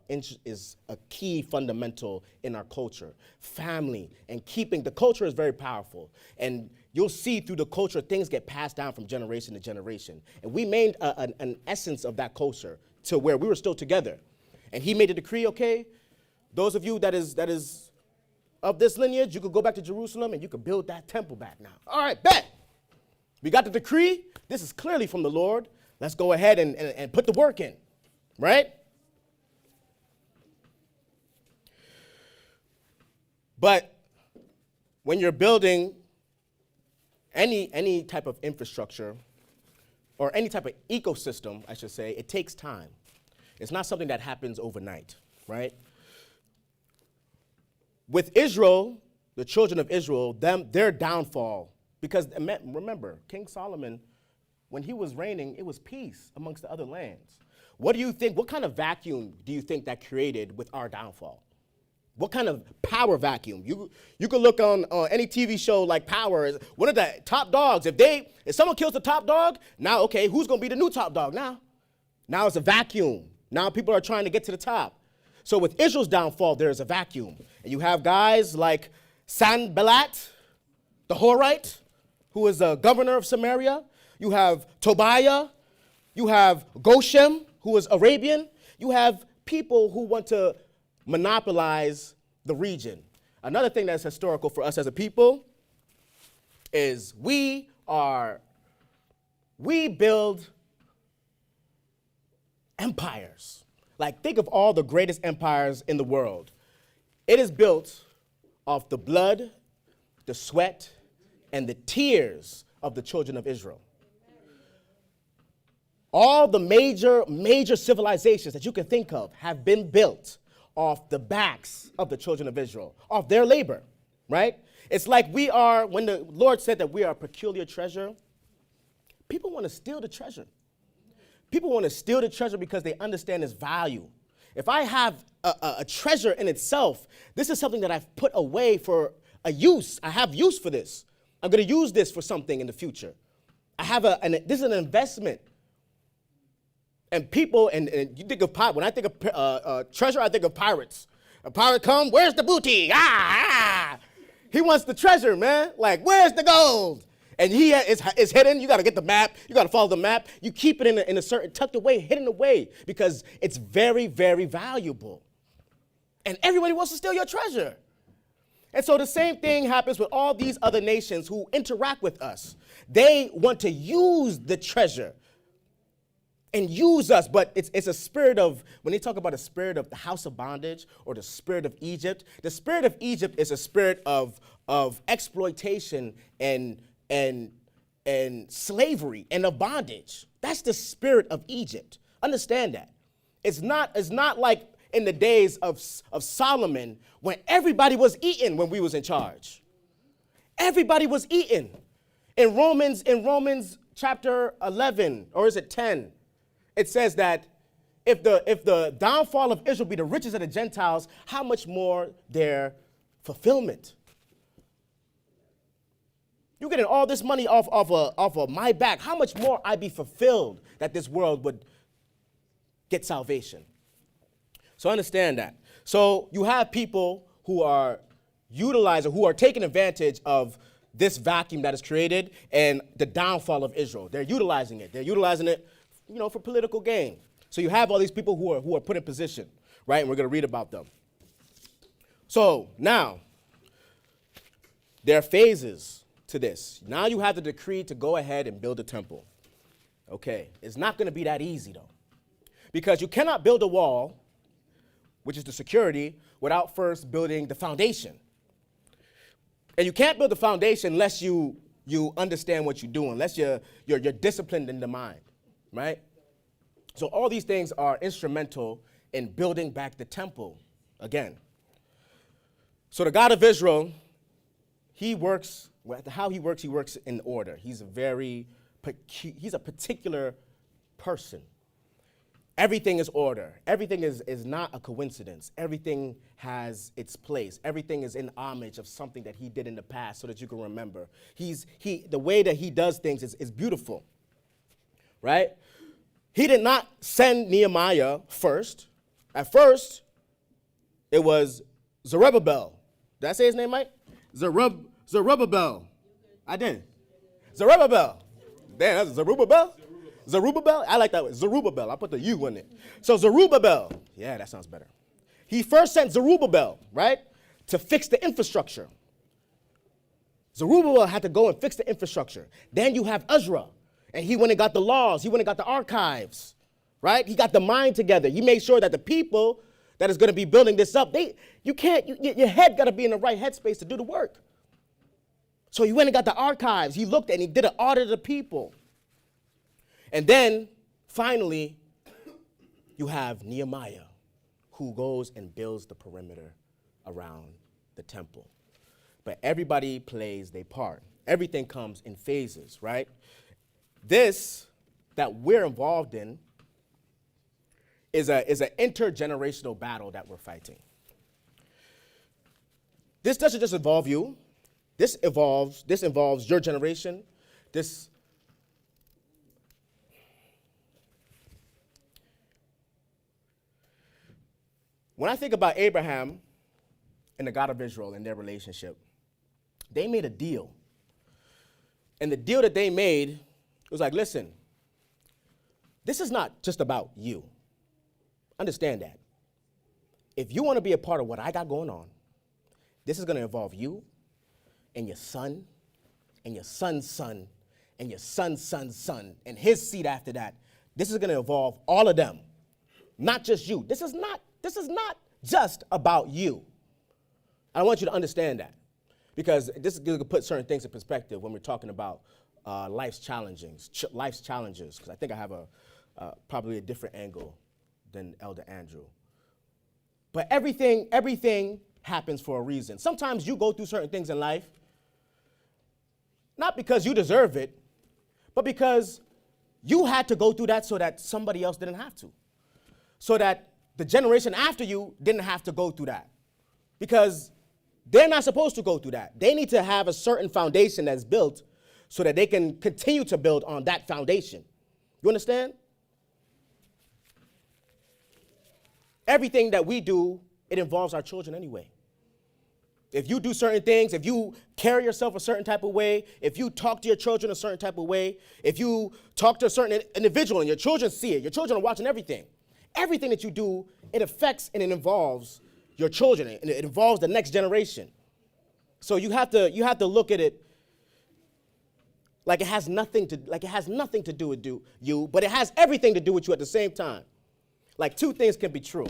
is a key fundamental in our culture. Family and keeping the culture is very powerful. And you'll see through the culture, things get passed down from generation to generation. And we made an essence of that culture to where we were still together. And he made a decree, okay, those of you that is of this lineage, you could go back to Jerusalem and you could build that temple back now. All right, bet. We got the decree. This is clearly from the Lord. Let's go ahead and put the work in, right? But when you're building any type of infrastructure or any type of ecosystem, I should say, it takes time. It's not something that happens overnight, right? With Israel, the children of Israel, their downfall, because remember, King Solomon, when he was reigning, it was peace amongst the other lands. What do you think, what kind of vacuum do you think that created with our downfall? What kind of power vacuum? You could look on any TV show like Power. One of the top dogs, if someone kills the top dog, now, okay, who's going to be the new top dog now? Now it's a vacuum. Now people are trying to get to the top. So with Israel's downfall, there is a vacuum. And you have guys like Sanballat, the Horite, who is the governor of Samaria. You have Tobiah. You have Goshem, who is Arabian. You have people who want to monopolize the region. Another thing that's historical for us as a people is we build empires. Like, think of all the greatest empires in the world. It is built off the blood, the sweat, and the tears of the children of Israel. All the major civilizations that you can think of have been built off the backs of the children of Israel, off their labor, right? It's like we are, when the Lord said that we are a peculiar treasure, people want to steal the treasure. People want to steal the treasure because they understand its value. If I have a treasure in itself, this is something that I've put away for a use. I have use for this. I'm going to use this for something in the future. This is an investment. And people, and you think of when I think of treasure, I think of pirates. A pirate come, where's the booty? He wants the treasure, man. Like, where's the gold? And it's hidden. You got to get the map. You got to follow the map. You keep it in a certain tucked away, hidden away, because it's very, very valuable. And everybody wants to steal your treasure. And so the same thing happens with all these other nations who interact with us. They want to use the treasure and use us, but it's a spirit of, when they talk about a spirit of the house of bondage or the spirit of Egypt, the spirit of Egypt is a spirit of exploitation and slavery and of bondage. That's the spirit of Egypt. Understand that. It's not like in the days of Solomon when everybody was eating when we was in charge. Everybody was eating. In Romans chapter 11, or is it 10? It says that if the downfall of Israel be the riches of the Gentiles, how much more their fulfillment? You're getting all this money off of my back. How much more I be fulfilled that this world would get salvation? So understand that. So you have people who are utilizing, who are taking advantage of this vacuum that is created and the downfall of Israel. They're utilizing it. They're utilizing it, for political gain. So you have all these people who are put in position, right? And we're going to read about them. So now, there are phases to this. Now you have the decree to go ahead and build a temple. Okay, it's not going to be that easy though, because you cannot build a wall, which is the security, without first building the foundation. And you can't build the foundation unless you understand what you're doing, unless you're disciplined in the mind, right? So all these things are instrumental in building back the temple again. So the God of Israel, how he works in order. He's a particular person. Everything is order. Everything is not a coincidence. Everything has its place. Everything is in homage of something that he did in the past so that you can remember. The way that he does things is beautiful, right? He did not send Nehemiah first. At first, it was Zerubbabel. Did I say his name right? Zerubbabel. I did. Zerubbabel. Damn, that's Zerubbabel? Zerubbabel? I like that word. Zerubbabel. I put the U in it. So Zerubbabel. Yeah, that sounds better. He first sent Zerubbabel, right, to fix the infrastructure. Zerubbabel had to go and fix the infrastructure. Then you have Ezra, and he went and got the laws. He went and got the archives, right? He got the mind together. He made sure that the people that is going to be building this up, your head got to be in the right headspace to do the work. So he went and got the archives. He looked and he did an audit of the people. And then, finally, you have Nehemiah, who goes and builds the perimeter around the temple. But everybody plays their part. Everything comes in phases, right? This that we're involved in is an intergenerational battle that we're fighting. This doesn't just involve you. This involves your generation. When I think about Abraham and the God of Israel and their relationship, they made a deal. And the deal that they made was like, listen, this is not just about you. Understand that. If you want to be a part of what I got going on, this is going to involve you and your son and your son's son and your son's son's son and his seed after that. This is going to involve all of them, not just you. This is not just about you. I want you to understand that, because this is going to put certain things in perspective when we're talking about life's challenges, because I think I have probably a different angle than Elder Andrew. But everything happens for a reason. Sometimes you go through certain things in life, not because you deserve it, but because you had to go through that so that somebody else didn't have to. So that the generation after you didn't have to go through that. Because they're not supposed to go through that. They need to have a certain foundation that's built so that they can continue to build on that foundation. You understand? Everything that we do, it involves our children anyway. If you do certain things, if you carry yourself a certain type of way, if you talk to your children a certain type of way, if you talk to a certain individual and your children see it, your children are watching everything. Everything that you do, it affects and it involves your children, and it involves the next generation. So you have to look at it like it has nothing to do with you, but it has everything to do with you at the same time. Like two things can be true.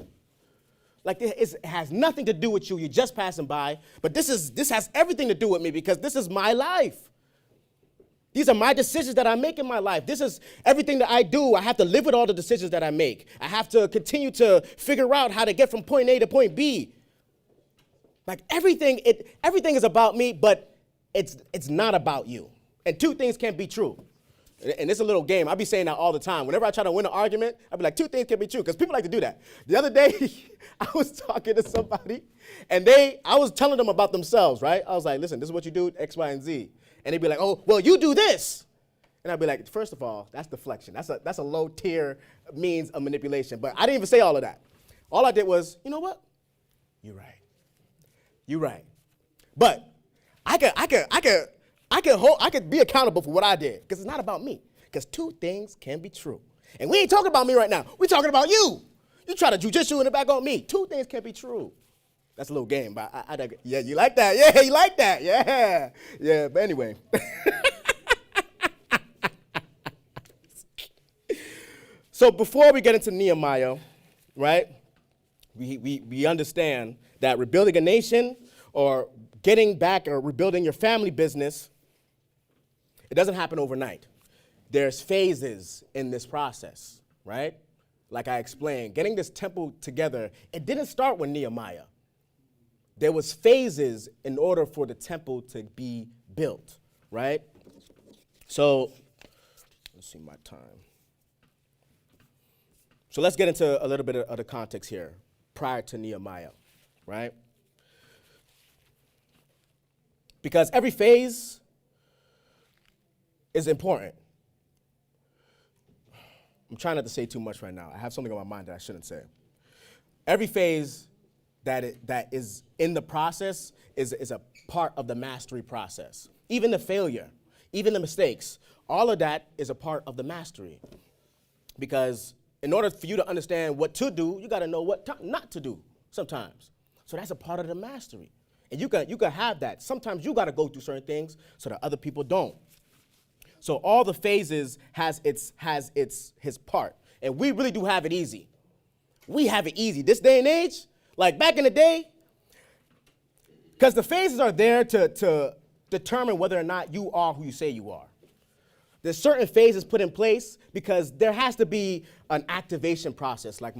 Like it has nothing to do with you. You're just passing by, but this has everything to do with me because this is my life. These are my decisions that I make in my life. This is everything that I do. I have to live with all the decisions that I make. I have to continue to figure out how to get from point A to point B. Like everything is about me, but it's not about you. And two things can't be true. And it's a little game. I be saying that all the time. Whenever I try to win an argument, I be like, two things can be true, because people like to do that. The other day, I was talking to somebody, and I was telling them about themselves, right? I was like, listen, this is what you do, X, Y, and Z. And they'd be like, oh, well, you do this. And I'd be like, first of all, that's deflection. That's a low-tier means of manipulation. But I didn't even say all of that. All I did was, you know what? You're right. You're right. But I could be accountable for what I did, because it's not about me. Because two things can be true. And we ain't talking about me right now. We're talking about you. You try to jujitsu in the back on me. Two things can be true. That's a little game, but yeah, you like that? Yeah, you like that? Yeah. Yeah, but anyway. So before we get into Nehemiah, right, we understand that rebuilding a nation or getting back or rebuilding your family business, it doesn't happen overnight. There's phases in this process, right? Like I explained, getting this temple together, it didn't start with Nehemiah. There was phases in order for the temple to be built, right? So, let's see my time. So let's get into a little bit of the context here prior to Nehemiah, right? Because every phase is important. I'm trying not to say too much right now. I have something on my mind that I shouldn't say. Every phase that is in the process is a part of the mastery process. Even the failure, even the mistakes, all of that is a part of the mastery. Because in order for you to understand what to do, you got to know what not to do sometimes. So that's a part of the mastery. And you can have that. Sometimes you got to go through certain things so that other people don't. So all the phases has his part. And we really do have it easy. We have it easy. This day and age, like back in the day, because the phases are there to determine whether or not you are who you say you are. There's certain phases put in place because there has to be an activation process, like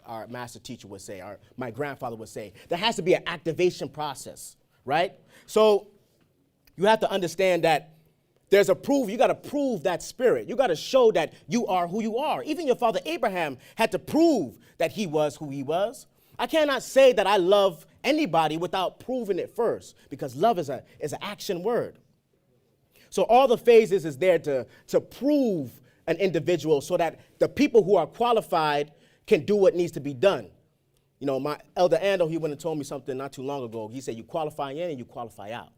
our master teacher would say, or my grandfather would say. There has to be an activation process, right? So you have to understand that there's you got to prove that spirit. You got to show that you are who you are. Even your father Abraham had to prove that he was who he was. I cannot say that I love anybody without proving it first, because love is an action word. So all the phases is there to prove an individual so that the people who are qualified can do what needs to be done. You know, my elder Ando, he went and told me something not too long ago. He said, you qualify in and you qualify out.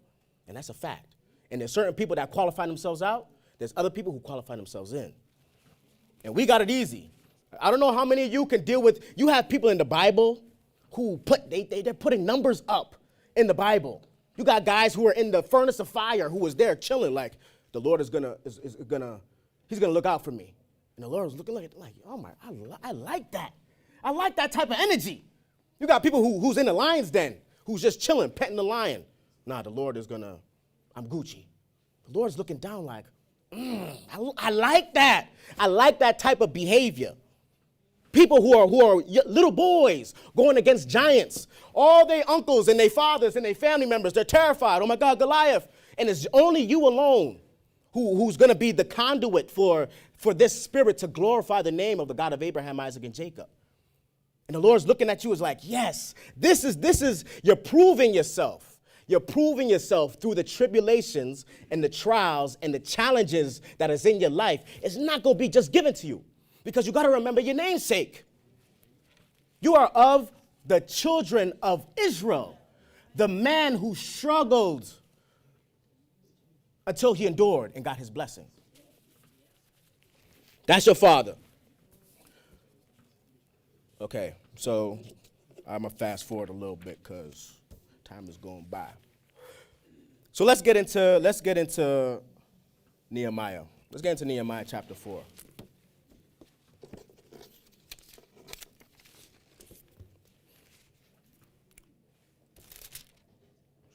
And that's a fact. And there's certain people that qualify themselves out. There's other people who qualify themselves in. And we got it easy. I don't know how many of you can deal with, you have people in the Bible who they're putting numbers up in the Bible. You got guys who are in the furnace of fire who was there chilling like, the Lord he's gonna look out for me. And the Lord was looking like oh my, I like that. I like that type of energy. You got people who's in the lion's den, who's just chilling, petting the lion. Nah, the Lord I'm Gucci. The Lord's looking down like, I like that. I like that type of behavior. People who are little boys going against giants. All their uncles and their fathers and their family members, they're terrified. Oh my God, Goliath. And it's only you alone who's going to be the conduit for this spirit to glorify the name of the God of Abraham, Isaac, and Jacob. And the Lord's looking at you as like, yes, this is, you're proving yourself. You're proving yourself through the tribulations and the trials and the challenges that is in your life. It's not going to be just given to you, because you got to remember your namesake. You are of the children of Israel, the man who struggled until he endured and got his blessing. That's your father. Okay, so I'm going to fast forward a little bit because time is going by. So let's get into Nehemiah. Let's get into Nehemiah chapter 4.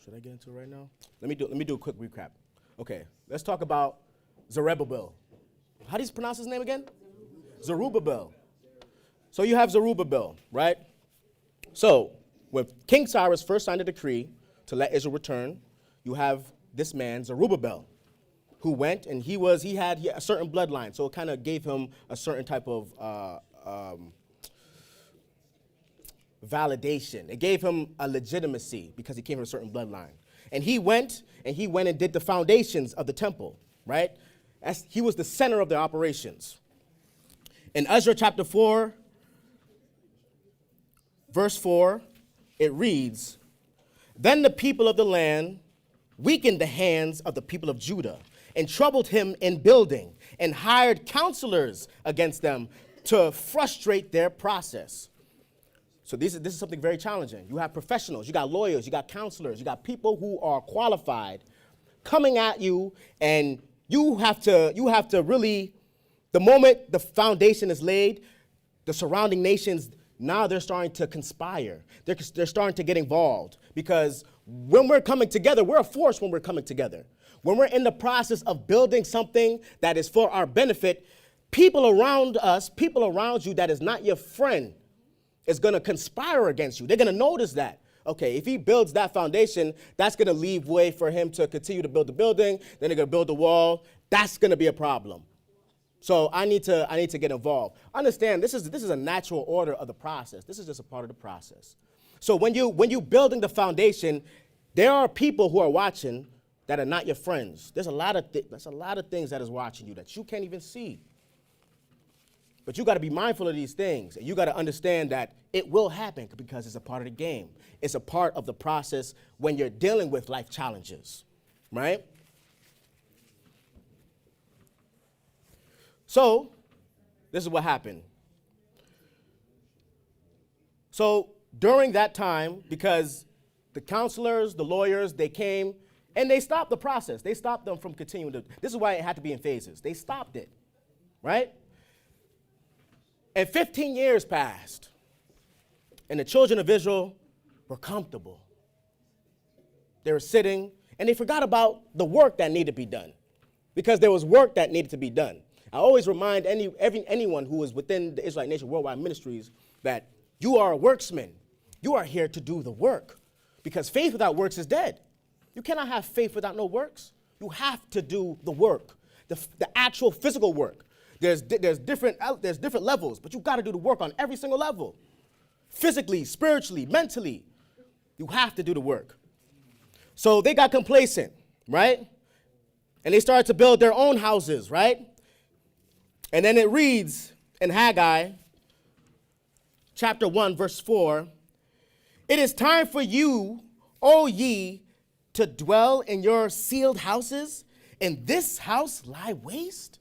Should I get into it right now? Let me do a quick recap. Okay, let's talk about Zerubbabel. How do you pronounce his name again? Zerubbabel. So you have Zerubbabel, right? So when King Cyrus first signed a decree to let Israel return, you have this man, Zerubbabel, who went and he had a certain bloodline. So it kind of gave him a certain type of validation. It gave him a legitimacy because he came from a certain bloodline. And he went and did the foundations of the temple, right? He was the center of their operations. In Ezra chapter 4, verse 4, it reads, "Then the people of the land weakened the hands of the people of Judah and troubled him in building and hired counselors against them to frustrate their process." So this is something very challenging. You have professionals, you got lawyers, you got counselors, you got people who are qualified coming at you, and you have to really, the moment the foundation is laid, the surrounding nations, now they're starting to conspire. They're starting to get involved, because when we're coming together, we're a force when we're coming together. When we're in the process of building something that is for our benefit, people around us, people around you that is not your friend, is going to conspire against you. They're going to notice that. Okay, if he builds that foundation, that's going to leave way for him to continue to build the building. Then they're going to build the wall. That's going to be a problem. So I need to get involved. Understand, this is a natural order of the process. This is just a part of the process. So when you building the foundation, there are people who are watching that are not your friends. There's a lot of things that is watching you that you can't even see. But you got to be mindful of these things, and you got to understand that it will happen because it's a part of the game. It's a part of the process when you're dealing with life challenges, right? So, this is what happened. So, during that time, because the counselors, the lawyers, they came and they stopped the process. They stopped them from continuing to. This is why it had to be in phases. They stopped it, right? And 15 years passed, and the children of Israel were comfortable. They were sitting, and they forgot about the work that needed to be done, because there was work that needed to be done. I always remind anyone who is within the Israelite Nation Worldwide Ministries that you are a worksman. You are here to do the work, because faith without works is dead. You cannot have faith without no works. You have to do the work, the actual physical work. There's different levels, but you got to do the work on every single level. Physically, spiritually, mentally, you have to do the work. So they got complacent, right? And they started to build their own houses, right? And then it reads in Haggai, chapter 1, verse 4, "It is time for you, O ye, to dwell in your sealed houses, and this house lie waste?"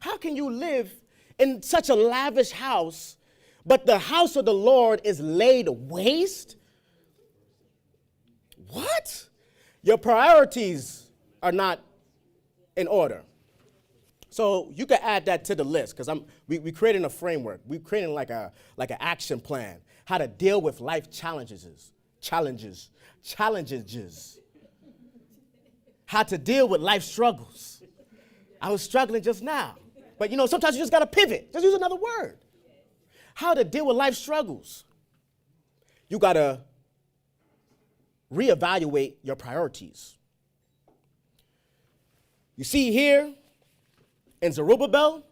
How can you live in such a lavish house, but the house of the Lord is laid waste? What? Your priorities are not in order. So you can add that to the list, because we creating a framework. We're creating like an action plan, how to deal with life challenges. How to deal with life struggles. I was struggling just now. But sometimes you just got to pivot. Just use another word. How to deal with life struggles. You got to reevaluate your priorities. You see here in Zerubbabel,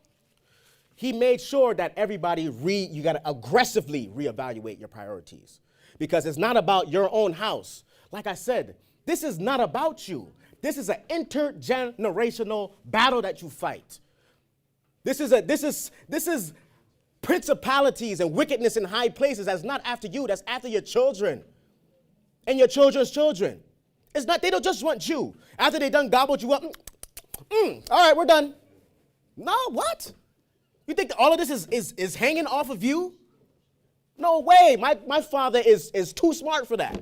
he made sure that everybody you got to aggressively reevaluate your priorities, because it's not about your own house. Like I said, this is not about you. This is an intergenerational battle that you fight. This is principalities and wickedness in high places. That's not after you. That's after your children and your children's children. It's not. They don't just want you. After they done gobbled you up, all right, we're done. No, what? You think that all of this is hanging off of you? No way. My father is too smart for that.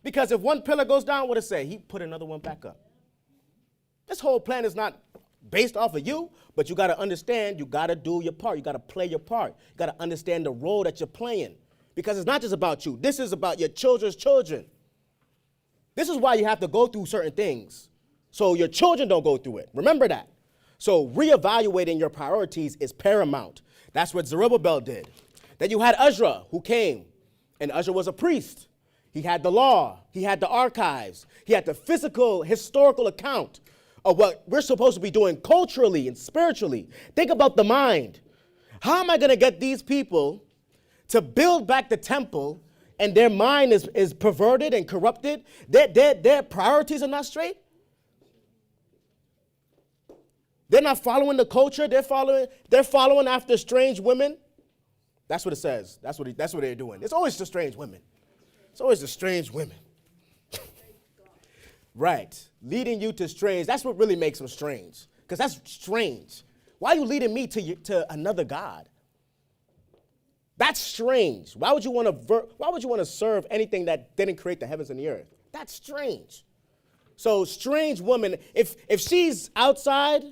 Because if one pillar goes down, what does it say? He put another one back up. This whole plan is not based off of you, but you got to understand, you got to do your part. You got to play your part. You got to understand the role that you're playing, because it's not just about you. This is about your children's children. This is why you have to go through certain things, so your children don't go through it. Remember that. So reevaluating your priorities is paramount. That's what Zerubbabel did. Then you had Ezra, who came, and Ezra was a priest. He had the law. He had the archives. He had the physical, historical account of what we're supposed to be doing culturally and spiritually. Think about the mind. How am I going to get these people to build back the temple, and their mind is perverted and corrupted? Their priorities are not straight. They're not following the culture. They're following after strange women. That's what it says. That's what they're doing. It's always the strange women. It's always the strange women. Right. Leading you to strange. That's what really makes them strange. Because that's strange. Why are you leading me to another God? That's strange. Why would you want to serve anything that didn't create the heavens and the earth? That's strange. So strange woman, if she's outside,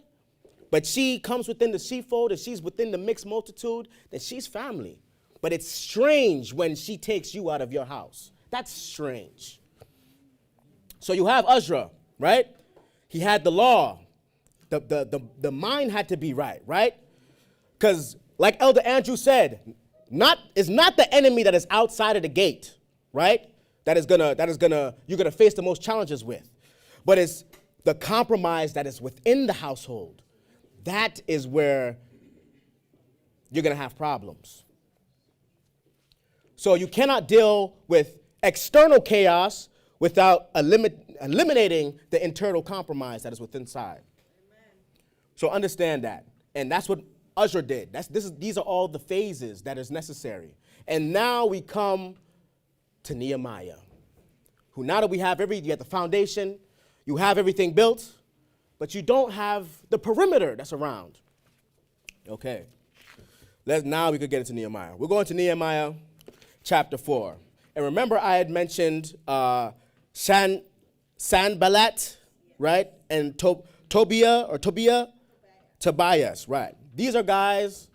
but she comes within the sheepfold, and she's within the mixed multitude, then she's family. But it's strange when she takes you out of your house. That's strange. So you have Ezra, right? He had the law. The mind had to be right? Because like Elder Andrew said, it's not the enemy that is outside of the gate, right? That is gonna you're gonna face the most challenges with. But it's the compromise that is within the household. that is where you're going to have problems. So you cannot deal with external chaos without eliminating the internal compromise that is within inside. So understand that. And that's what Uzziah did. These are all the phases that is necessary. And now we come to Nehemiah, who now that you have the foundation, you have everything built, but you don't have the perimeter that's around. Okay. Now we could get into Nehemiah. We're going to Nehemiah chapter 4. And remember I had mentioned Sanballat, right? And Tobias, right? These are guys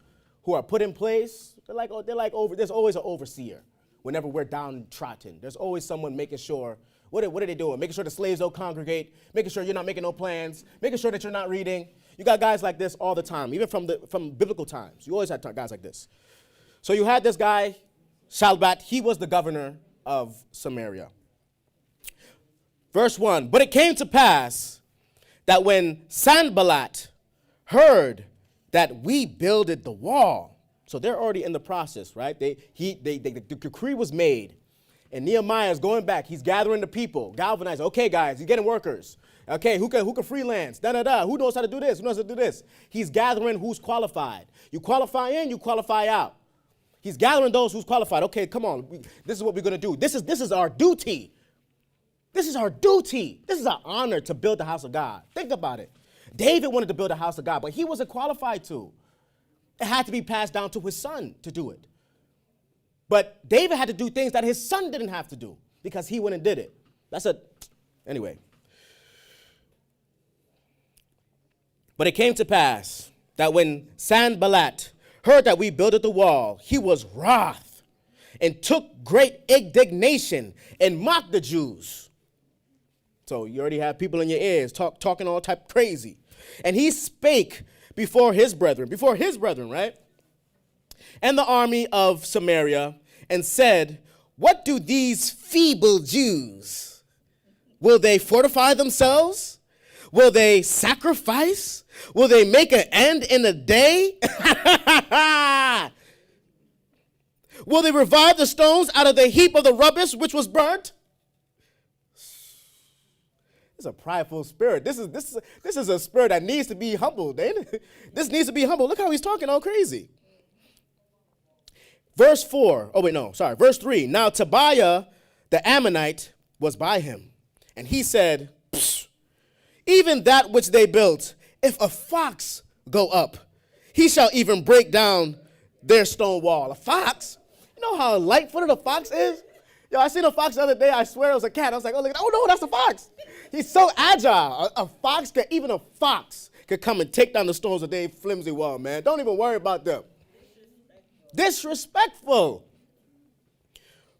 who are put in place. There's always an overseer whenever we're downtrodden. There's always someone making sure, what are they doing? Making sure the slaves don't congregate, making sure you're not making no plans, making sure that you're not reading. You got guys like this all the time, even from biblical times. You always had guys like this. So you had this guy, Shalbat. He was the governor of Samaria. Verse 1, but it came to pass that when Sanballat heard that we builded the wall, so they're already in the process, right? The decree was made, and Nehemiah is going back. He's gathering the people, galvanizing. Okay, guys, he's getting workers. Okay, who can freelance? Who knows how to do this? Who knows how to do this? He's gathering who's qualified. You qualify in, you qualify out. He's gathering those who's qualified. Okay, come on. This is what we're going to do. This is our duty. This is our duty. This is our honor to build the house of God. Think about it. David wanted to build a house of God, but he wasn't qualified to. It had to be passed down to his son to do it. But David had to do things that his son didn't have to do because he went and did it. Anyway. But it came to pass that when Sanballat heard that we builded the wall, he was wroth and took great indignation and mocked the Jews. So you already have people in your ears talking all type crazy. And he spake before his brethren, right? And the army of Samaria, and said, what do these feeble Jews? Will they fortify themselves? Will they sacrifice? Will they make an end in a day? Will they revive the stones out of the heap of the rubbish which was burnt? This is a prideful spirit. This is a spirit that needs to be humbled. This needs to be humbled. Look how he's talking all crazy. Verse 3. Now Tobiah the Ammonite was by him, and he said, even that which they built, if a fox go up, he shall even break down their stone wall. A fox? You know how light-footed a fox is? Yo, I seen a fox the other day. I swear it was a cat. I was like, oh no, that's a fox. He's so agile. Even a fox could come and take down the stones of their flimsy wall, man. Don't even worry about them. Disrespectful.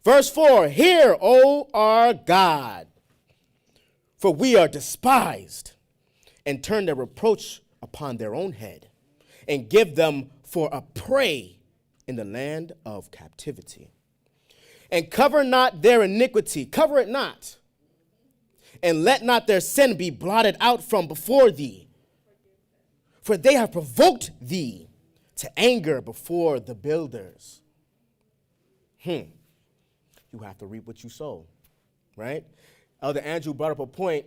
Verse 4, hear, O our God, for we are despised, and turn their reproach upon their own head, and give them for a prey in the land of captivity. And cover not their iniquity, cover it not, and let not their sin be blotted out from before thee. For they have provoked thee to anger before the builders. You have to reap what you sow, right? Elder Andrew brought up a point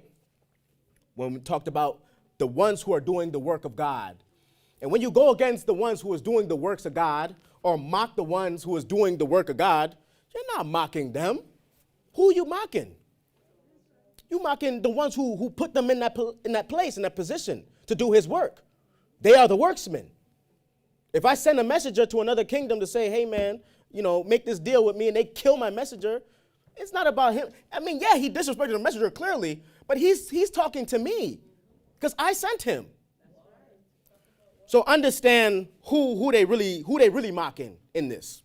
when we talked about the ones who are doing the work of God. And when you go against the ones who is doing the works of God, or mock the ones who is doing the work of God, you're not mocking them. Who are you mocking? You're mocking the ones who put them in that place, in that position to do his work. They are the worksmen. If I send a messenger to another kingdom to say, hey, man, make this deal with me, and they kill my messenger, it's not about him. I mean, yeah, he disrespected the messenger clearly, but he's talking to me because I sent him. So understand who they really mocking in this.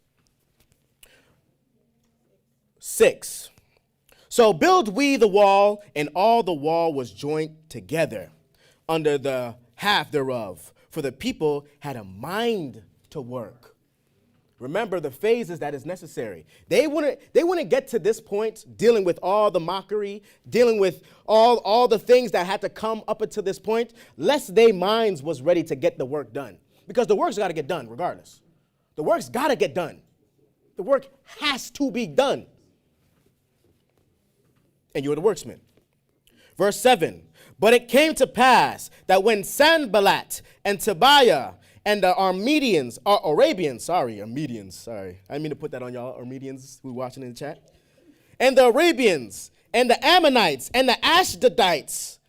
6. So build we the wall, and all the wall was joined together under the half thereof, for the people had a mind to work. Remember the phases that is necessary. They wouldn't get to this point dealing with all the mockery, dealing with all the things that had to come up until this point, lest their minds was ready to get the work done. Because the work's got to get done regardless. The work's got to get done. The work has to be done. And you're the worksman. Verse 7, but it came to pass that when Sanballat and Tobiah and the Arabians, I didn't mean to put that on y'all, Arabians who watching in the chat. And the Arabians and the Ammonites and the Ashdodites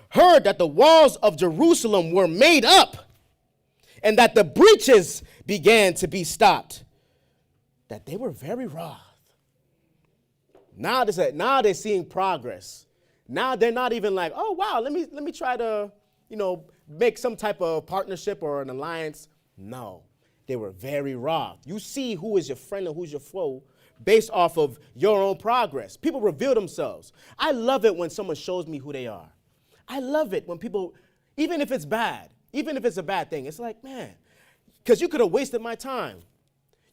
heard that the walls of Jerusalem were made up and that the breaches began to be stopped, that they were very wroth. Now they're seeing progress. Now they're not even like, oh, wow, let me try to, make some type of partnership or an alliance. No, they were very wroth. You see who is your friend and who's your foe based off of your own progress. People reveal themselves. I love it when someone shows me who they are. I love it when people, even if it's bad, even if it's a bad thing, it's like, man, because you could have wasted my time.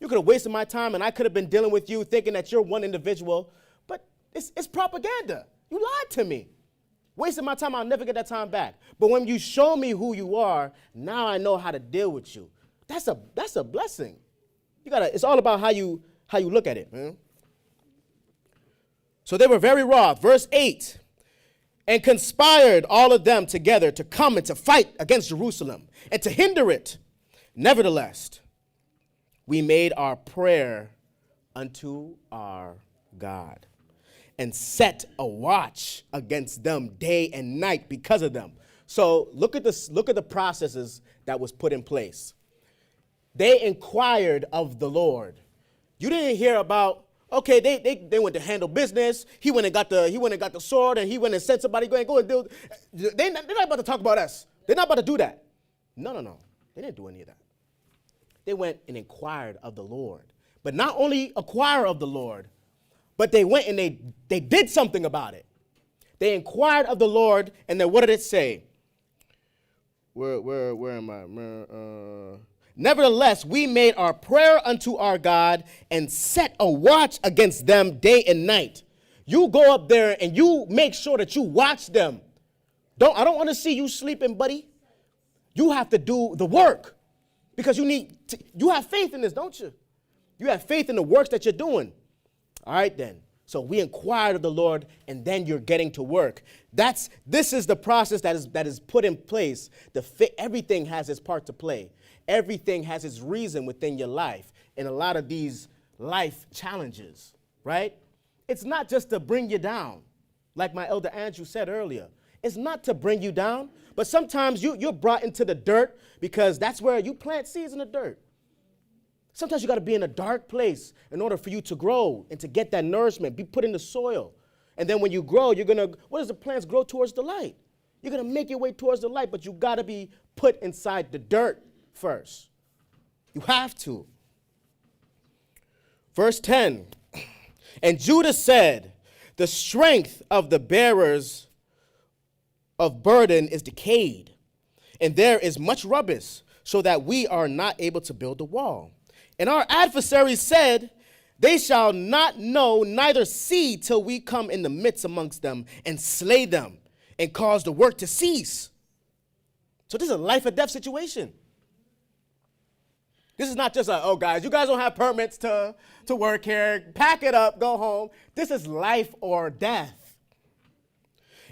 You could have wasted my time and I could have been dealing with you thinking that you're one individual, but it's propaganda. You lied to me. Wasted my time, I'll never get that time back. But when you show me who you are, now I know how to deal with you. That's a blessing. It's all about how you look at it, man. So they were very wroth. Verse 8, and conspired all of them together to come and to fight against Jerusalem and to hinder it. Nevertheless, we made our prayer unto our God and set a watch against them day and night because of them. So look at the processes that was put in place. They inquired of the Lord. You didn't hear about, okay, they went to handle business. He went and got the sword, and he went and sent somebody go and do. They're not about to talk about us. They're not about to do that. No. They didn't do any of that. They went and inquired of the Lord. But not only inquire of the Lord, but they went and they did something about it. They inquired of the Lord, and then what did it say? Where am I? Nevertheless, we made our prayer unto our God and set a watch against them day and night. You go up there and you make sure that you watch them. I don't want to see you sleeping, buddy. You have to do the work because you have faith in this, don't you? You have faith in the works that you're doing. All right, then. So we inquired of the Lord, and then you're getting to work. This is the process that is put in place. Everything has its part to play. Everything has its reason within your life in a lot of these life challenges, right? It's not just to bring you down, like my elder Andrew said earlier. It's not to bring you down, but sometimes you're brought into the dirt because that's where you plant seeds in the dirt. Sometimes you got to be in a dark place in order for you to grow and to get that nourishment, be put in the soil. And then when you grow, what does the plants grow towards the light? You're going to make your way towards the light, but you got to be put inside the dirt first. You have to. Verse 10, and Judah said, the strength of the bearers of burden is decayed, and there is much rubbish, so that we are not able to build the wall. And our adversaries said, they shall not know, neither see, till we come in the midst amongst them and slay them and cause the work to cease. So this is a life or death situation. This is not just oh, guys, you guys don't have permits to work here. Pack it up, go home. This is life or death.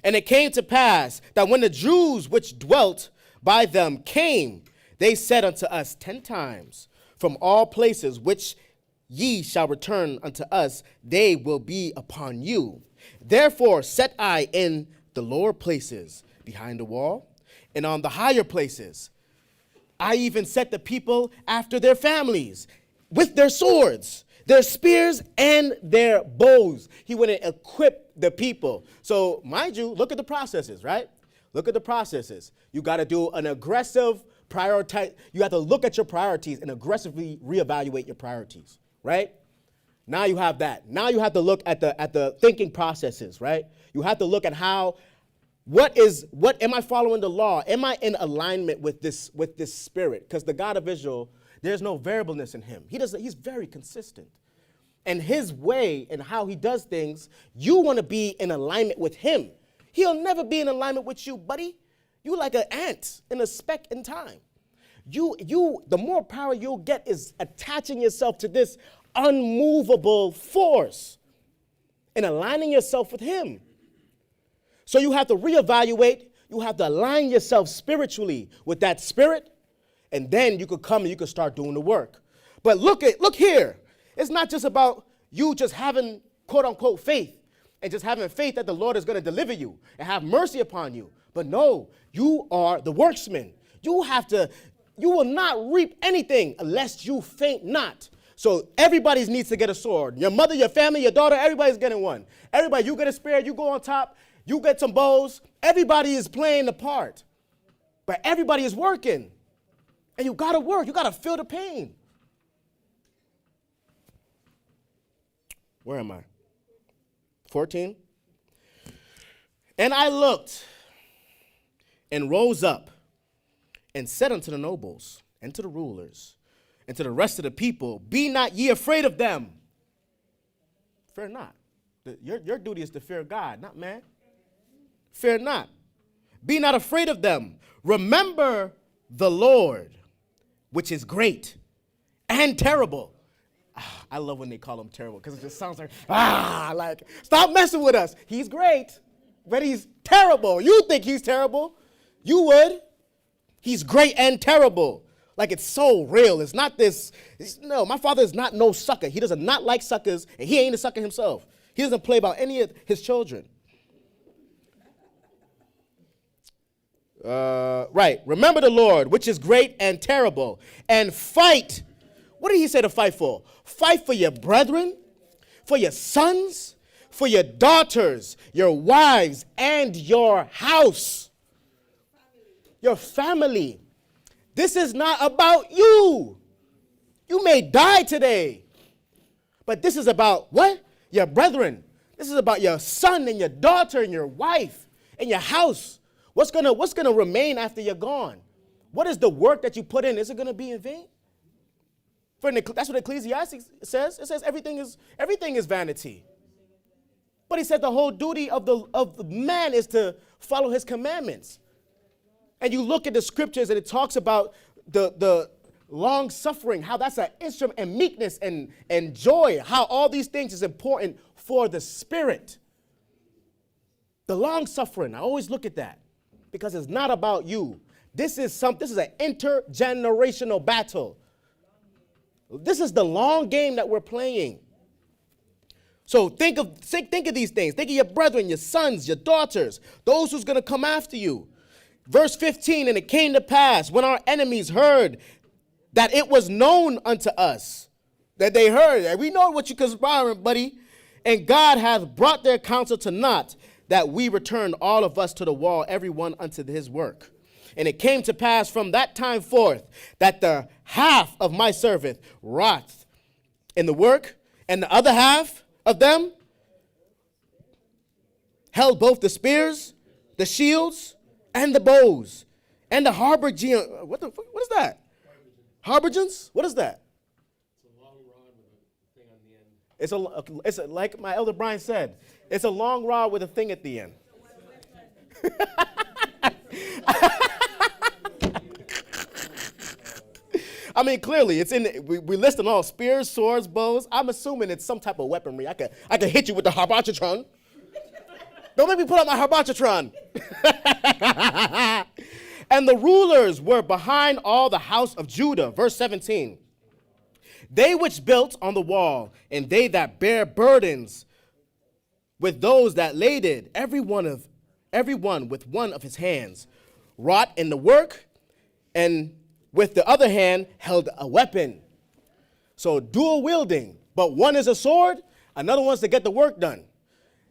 And it came to pass that when the Jews which dwelt by them came, they said unto us 10 times, from all places which ye shall return unto us, they will be upon you. Therefore set I in the lower places behind the wall, and on the higher places I even set the people after their families, with their swords, their spears, and their bows. He went and equipped the people. So mind you, look at the processes, right? Look at the processes. You got to do an aggressive prioritize. You have to look at your priorities and aggressively reevaluate your priorities, right? Now you have that. Now you have to look at the thinking processes, right? You have to look at what am I following the law? Am I in alignment with this spirit? Because the God of Israel, There's no variableness in him. He's very consistent. And his way and how he does things, you want to be in alignment with him. He'll never be in alignment with you, buddy. You like an ant in a speck in time. The more power you'll get is attaching yourself to this unmovable force and aligning yourself with him. So you have to reevaluate. You have to align yourself spiritually with that spirit, and then you could come and you could start doing the work. But look here. It's not just about you just having quote unquote faith and just having faith that the Lord is going to deliver you and have mercy upon you. But no, you are the worksman. You will not reap anything unless you faint not. So everybody needs to get a sword. Your mother, your family, your daughter, everybody's getting one. Everybody, you get a spear, you go on top, you get some bows. Everybody is playing the part. But everybody is working. And you got to work. You got to feel the pain. Where am I? 14. And I looked and rose up and said unto the nobles and to the rulers and to the rest of the people, be not ye afraid of them. Fear not. Your duty is to fear God, not man. Fear not. Be not afraid of them. Remember the Lord, which is great and terrible. I love when they call him terrible because it just sounds like, stop messing with us. He's great, but he's terrible. You think he's terrible. You would. He's great and terrible. Like it's so real. It's not this. No, my father is not no sucker. He does not like suckers, and he ain't a sucker himself. He doesn't play about any of his children. Right. Remember the Lord, which is great and terrible, and fight. What did he say to fight for? Fight for your brethren, for your sons, for your daughters, your wives, and your house. Your family. This is not about you. You may die today. But this is about what? Your brethren. This is about your son and your daughter and your wife and your house. What's gonna remain after you're gone? What is the work that you put in? Is it gonna be in vain? That's what Ecclesiastes says. It says everything is vanity. But he said the whole duty of the man is to follow his commandments. And you look at the scriptures and it talks about the long suffering, how that's an instrument, and meekness and joy, how all these things is important for the spirit. The long suffering, I always look at that because it's not about you. This is an intergenerational battle. This is the long game that we're playing. So think of these things. Think of your brethren, your sons, your daughters, those who's going to come after you. Verse 15, and it came to pass when our enemies heard that it was known unto us, that they heard, and we know what you conspiring, buddy, and God hath brought their counsel to naught, that we returned all of us to the wall, every one unto his work. And it came to pass from that time forth that the half of my servant wrought in the work, and the other half of them held both the spears, the shields, and the bows, and the harborgian. What is that? Harborgians? What is that? It's a long rod with a thing on the end. It's like my elder Brian said, it's a long rod with a thing at the end. I mean, clearly, it's we listed all spears, swords, bows. I'm assuming it's some type of weaponry. I could hit you with the harbachatron. Don't make me pull out my harbachatron. And the rulers were behind all the house of Judah. Verse 17. They which built on the wall, and they that bear burdens with those that laded, every one with one of his hands, wrought in the work, and with the other hand held a weapon. So dual wielding, but one is a sword, another one's to get the work done.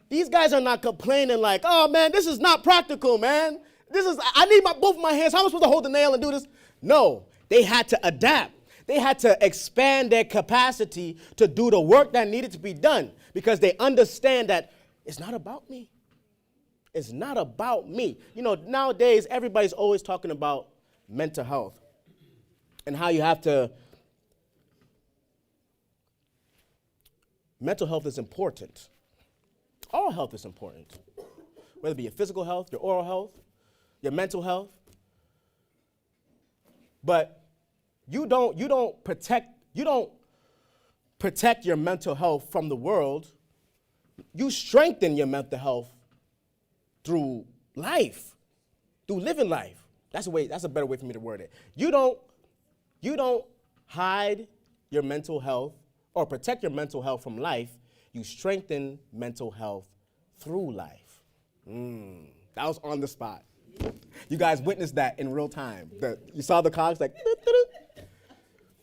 These guys are not complaining like, oh man, this is not practical, man. I need both of my hands. How am I supposed to hold the nail and do this? No, they had to adapt. They had to expand their capacity to do the work that needed to be done because they understand that it's not about me. It's not about me. You know, nowadays, everybody's always talking about mental health and how you have to mental health is important. All health is important. Whether it be your physical health, your oral health, your mental health. But you don't protect your mental health from the world. You strengthen your mental health through life, through living life. That's a better way for me to word it. You don't hide your mental health or protect your mental health from life. You strengthen mental health through life. That was on the spot. You guys witnessed that in real time. You saw the cogs like,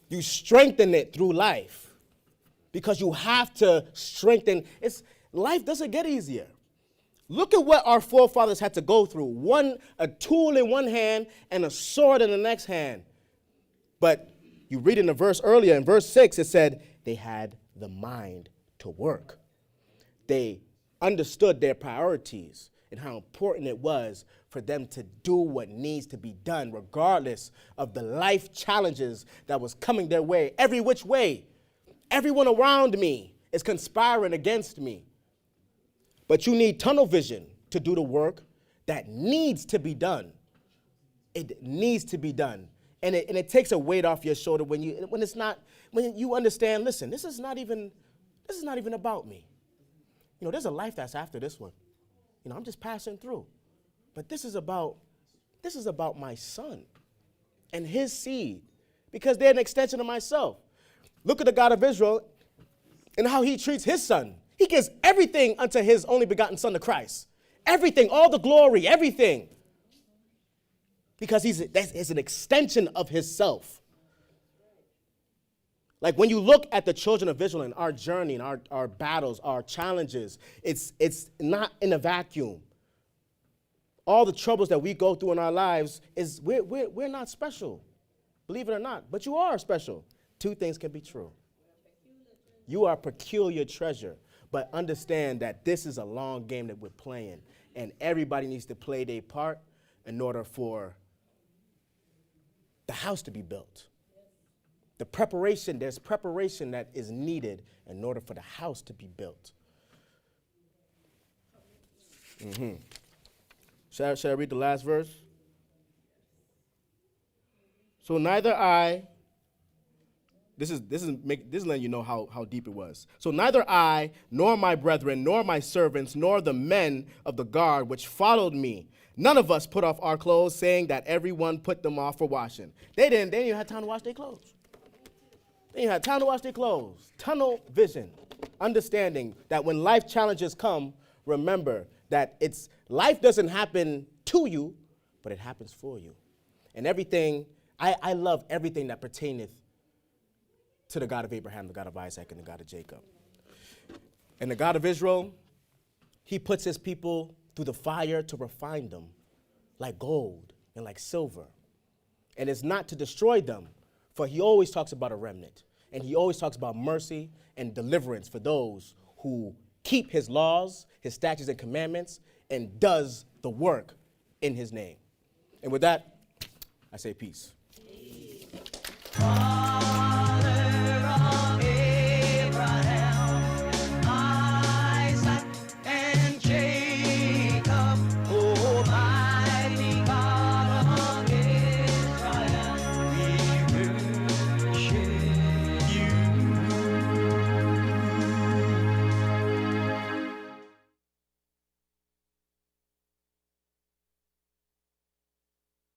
you strengthen it through life because you have to strengthen. Life doesn't get easier. Look at what our forefathers had to go through. A tool in one hand and a sword in the next hand. But you read in the verse earlier, in verse 6, it said they had the mind to work. They understood their priorities and how important it was for them to do what needs to be done, regardless of the life challenges that was coming their way, every which way. Everyone around me is conspiring against me. But you need tunnel vision to do the work that needs to be done. It needs to be done. And it takes a weight off your shoulder when you understand, listen, this is not even about me. There's a life that's after this one. I'm just passing through. But this is about my son and his seed, because they're an extension of myself. Look at the God of Israel and how he treats his son. He gives everything unto his only begotten son, the Christ. Everything, all the glory, everything. Because he's an extension of himself. Like when you look at the children of Israel and our journey and our battles, our challenges, it's not in a vacuum. All the troubles that we go through in our lives we're not special, believe it or not. But you are special. Two things can be true. You are a peculiar treasure, but understand that this is a long game that we're playing, and everybody needs to play their part in order for the house to be built. There's preparation that is needed in order for the house to be built. Should I read the last verse? So neither I, this is letting you know how deep it was. So neither I, nor my brethren, nor my servants, nor the men of the guard which followed me, none of us put off our clothes, saying that everyone put them off for washing. They didn't even have time to wash their clothes. They didn't have time to wash their clothes. Tunnel vision. Understanding that when life challenges come, remember that life doesn't happen to you, but it happens for you. And everything, I love everything that pertaineth to the God of Abraham, the God of Isaac, and the God of Jacob. And the God of Israel, he puts his people through the fire to refine them like gold and like silver. And it's not to destroy them, for he always talks about a remnant. And he always talks about mercy and deliverance for those who keep his laws, his statutes and commandments, and does the work in his name. And with that, I say peace.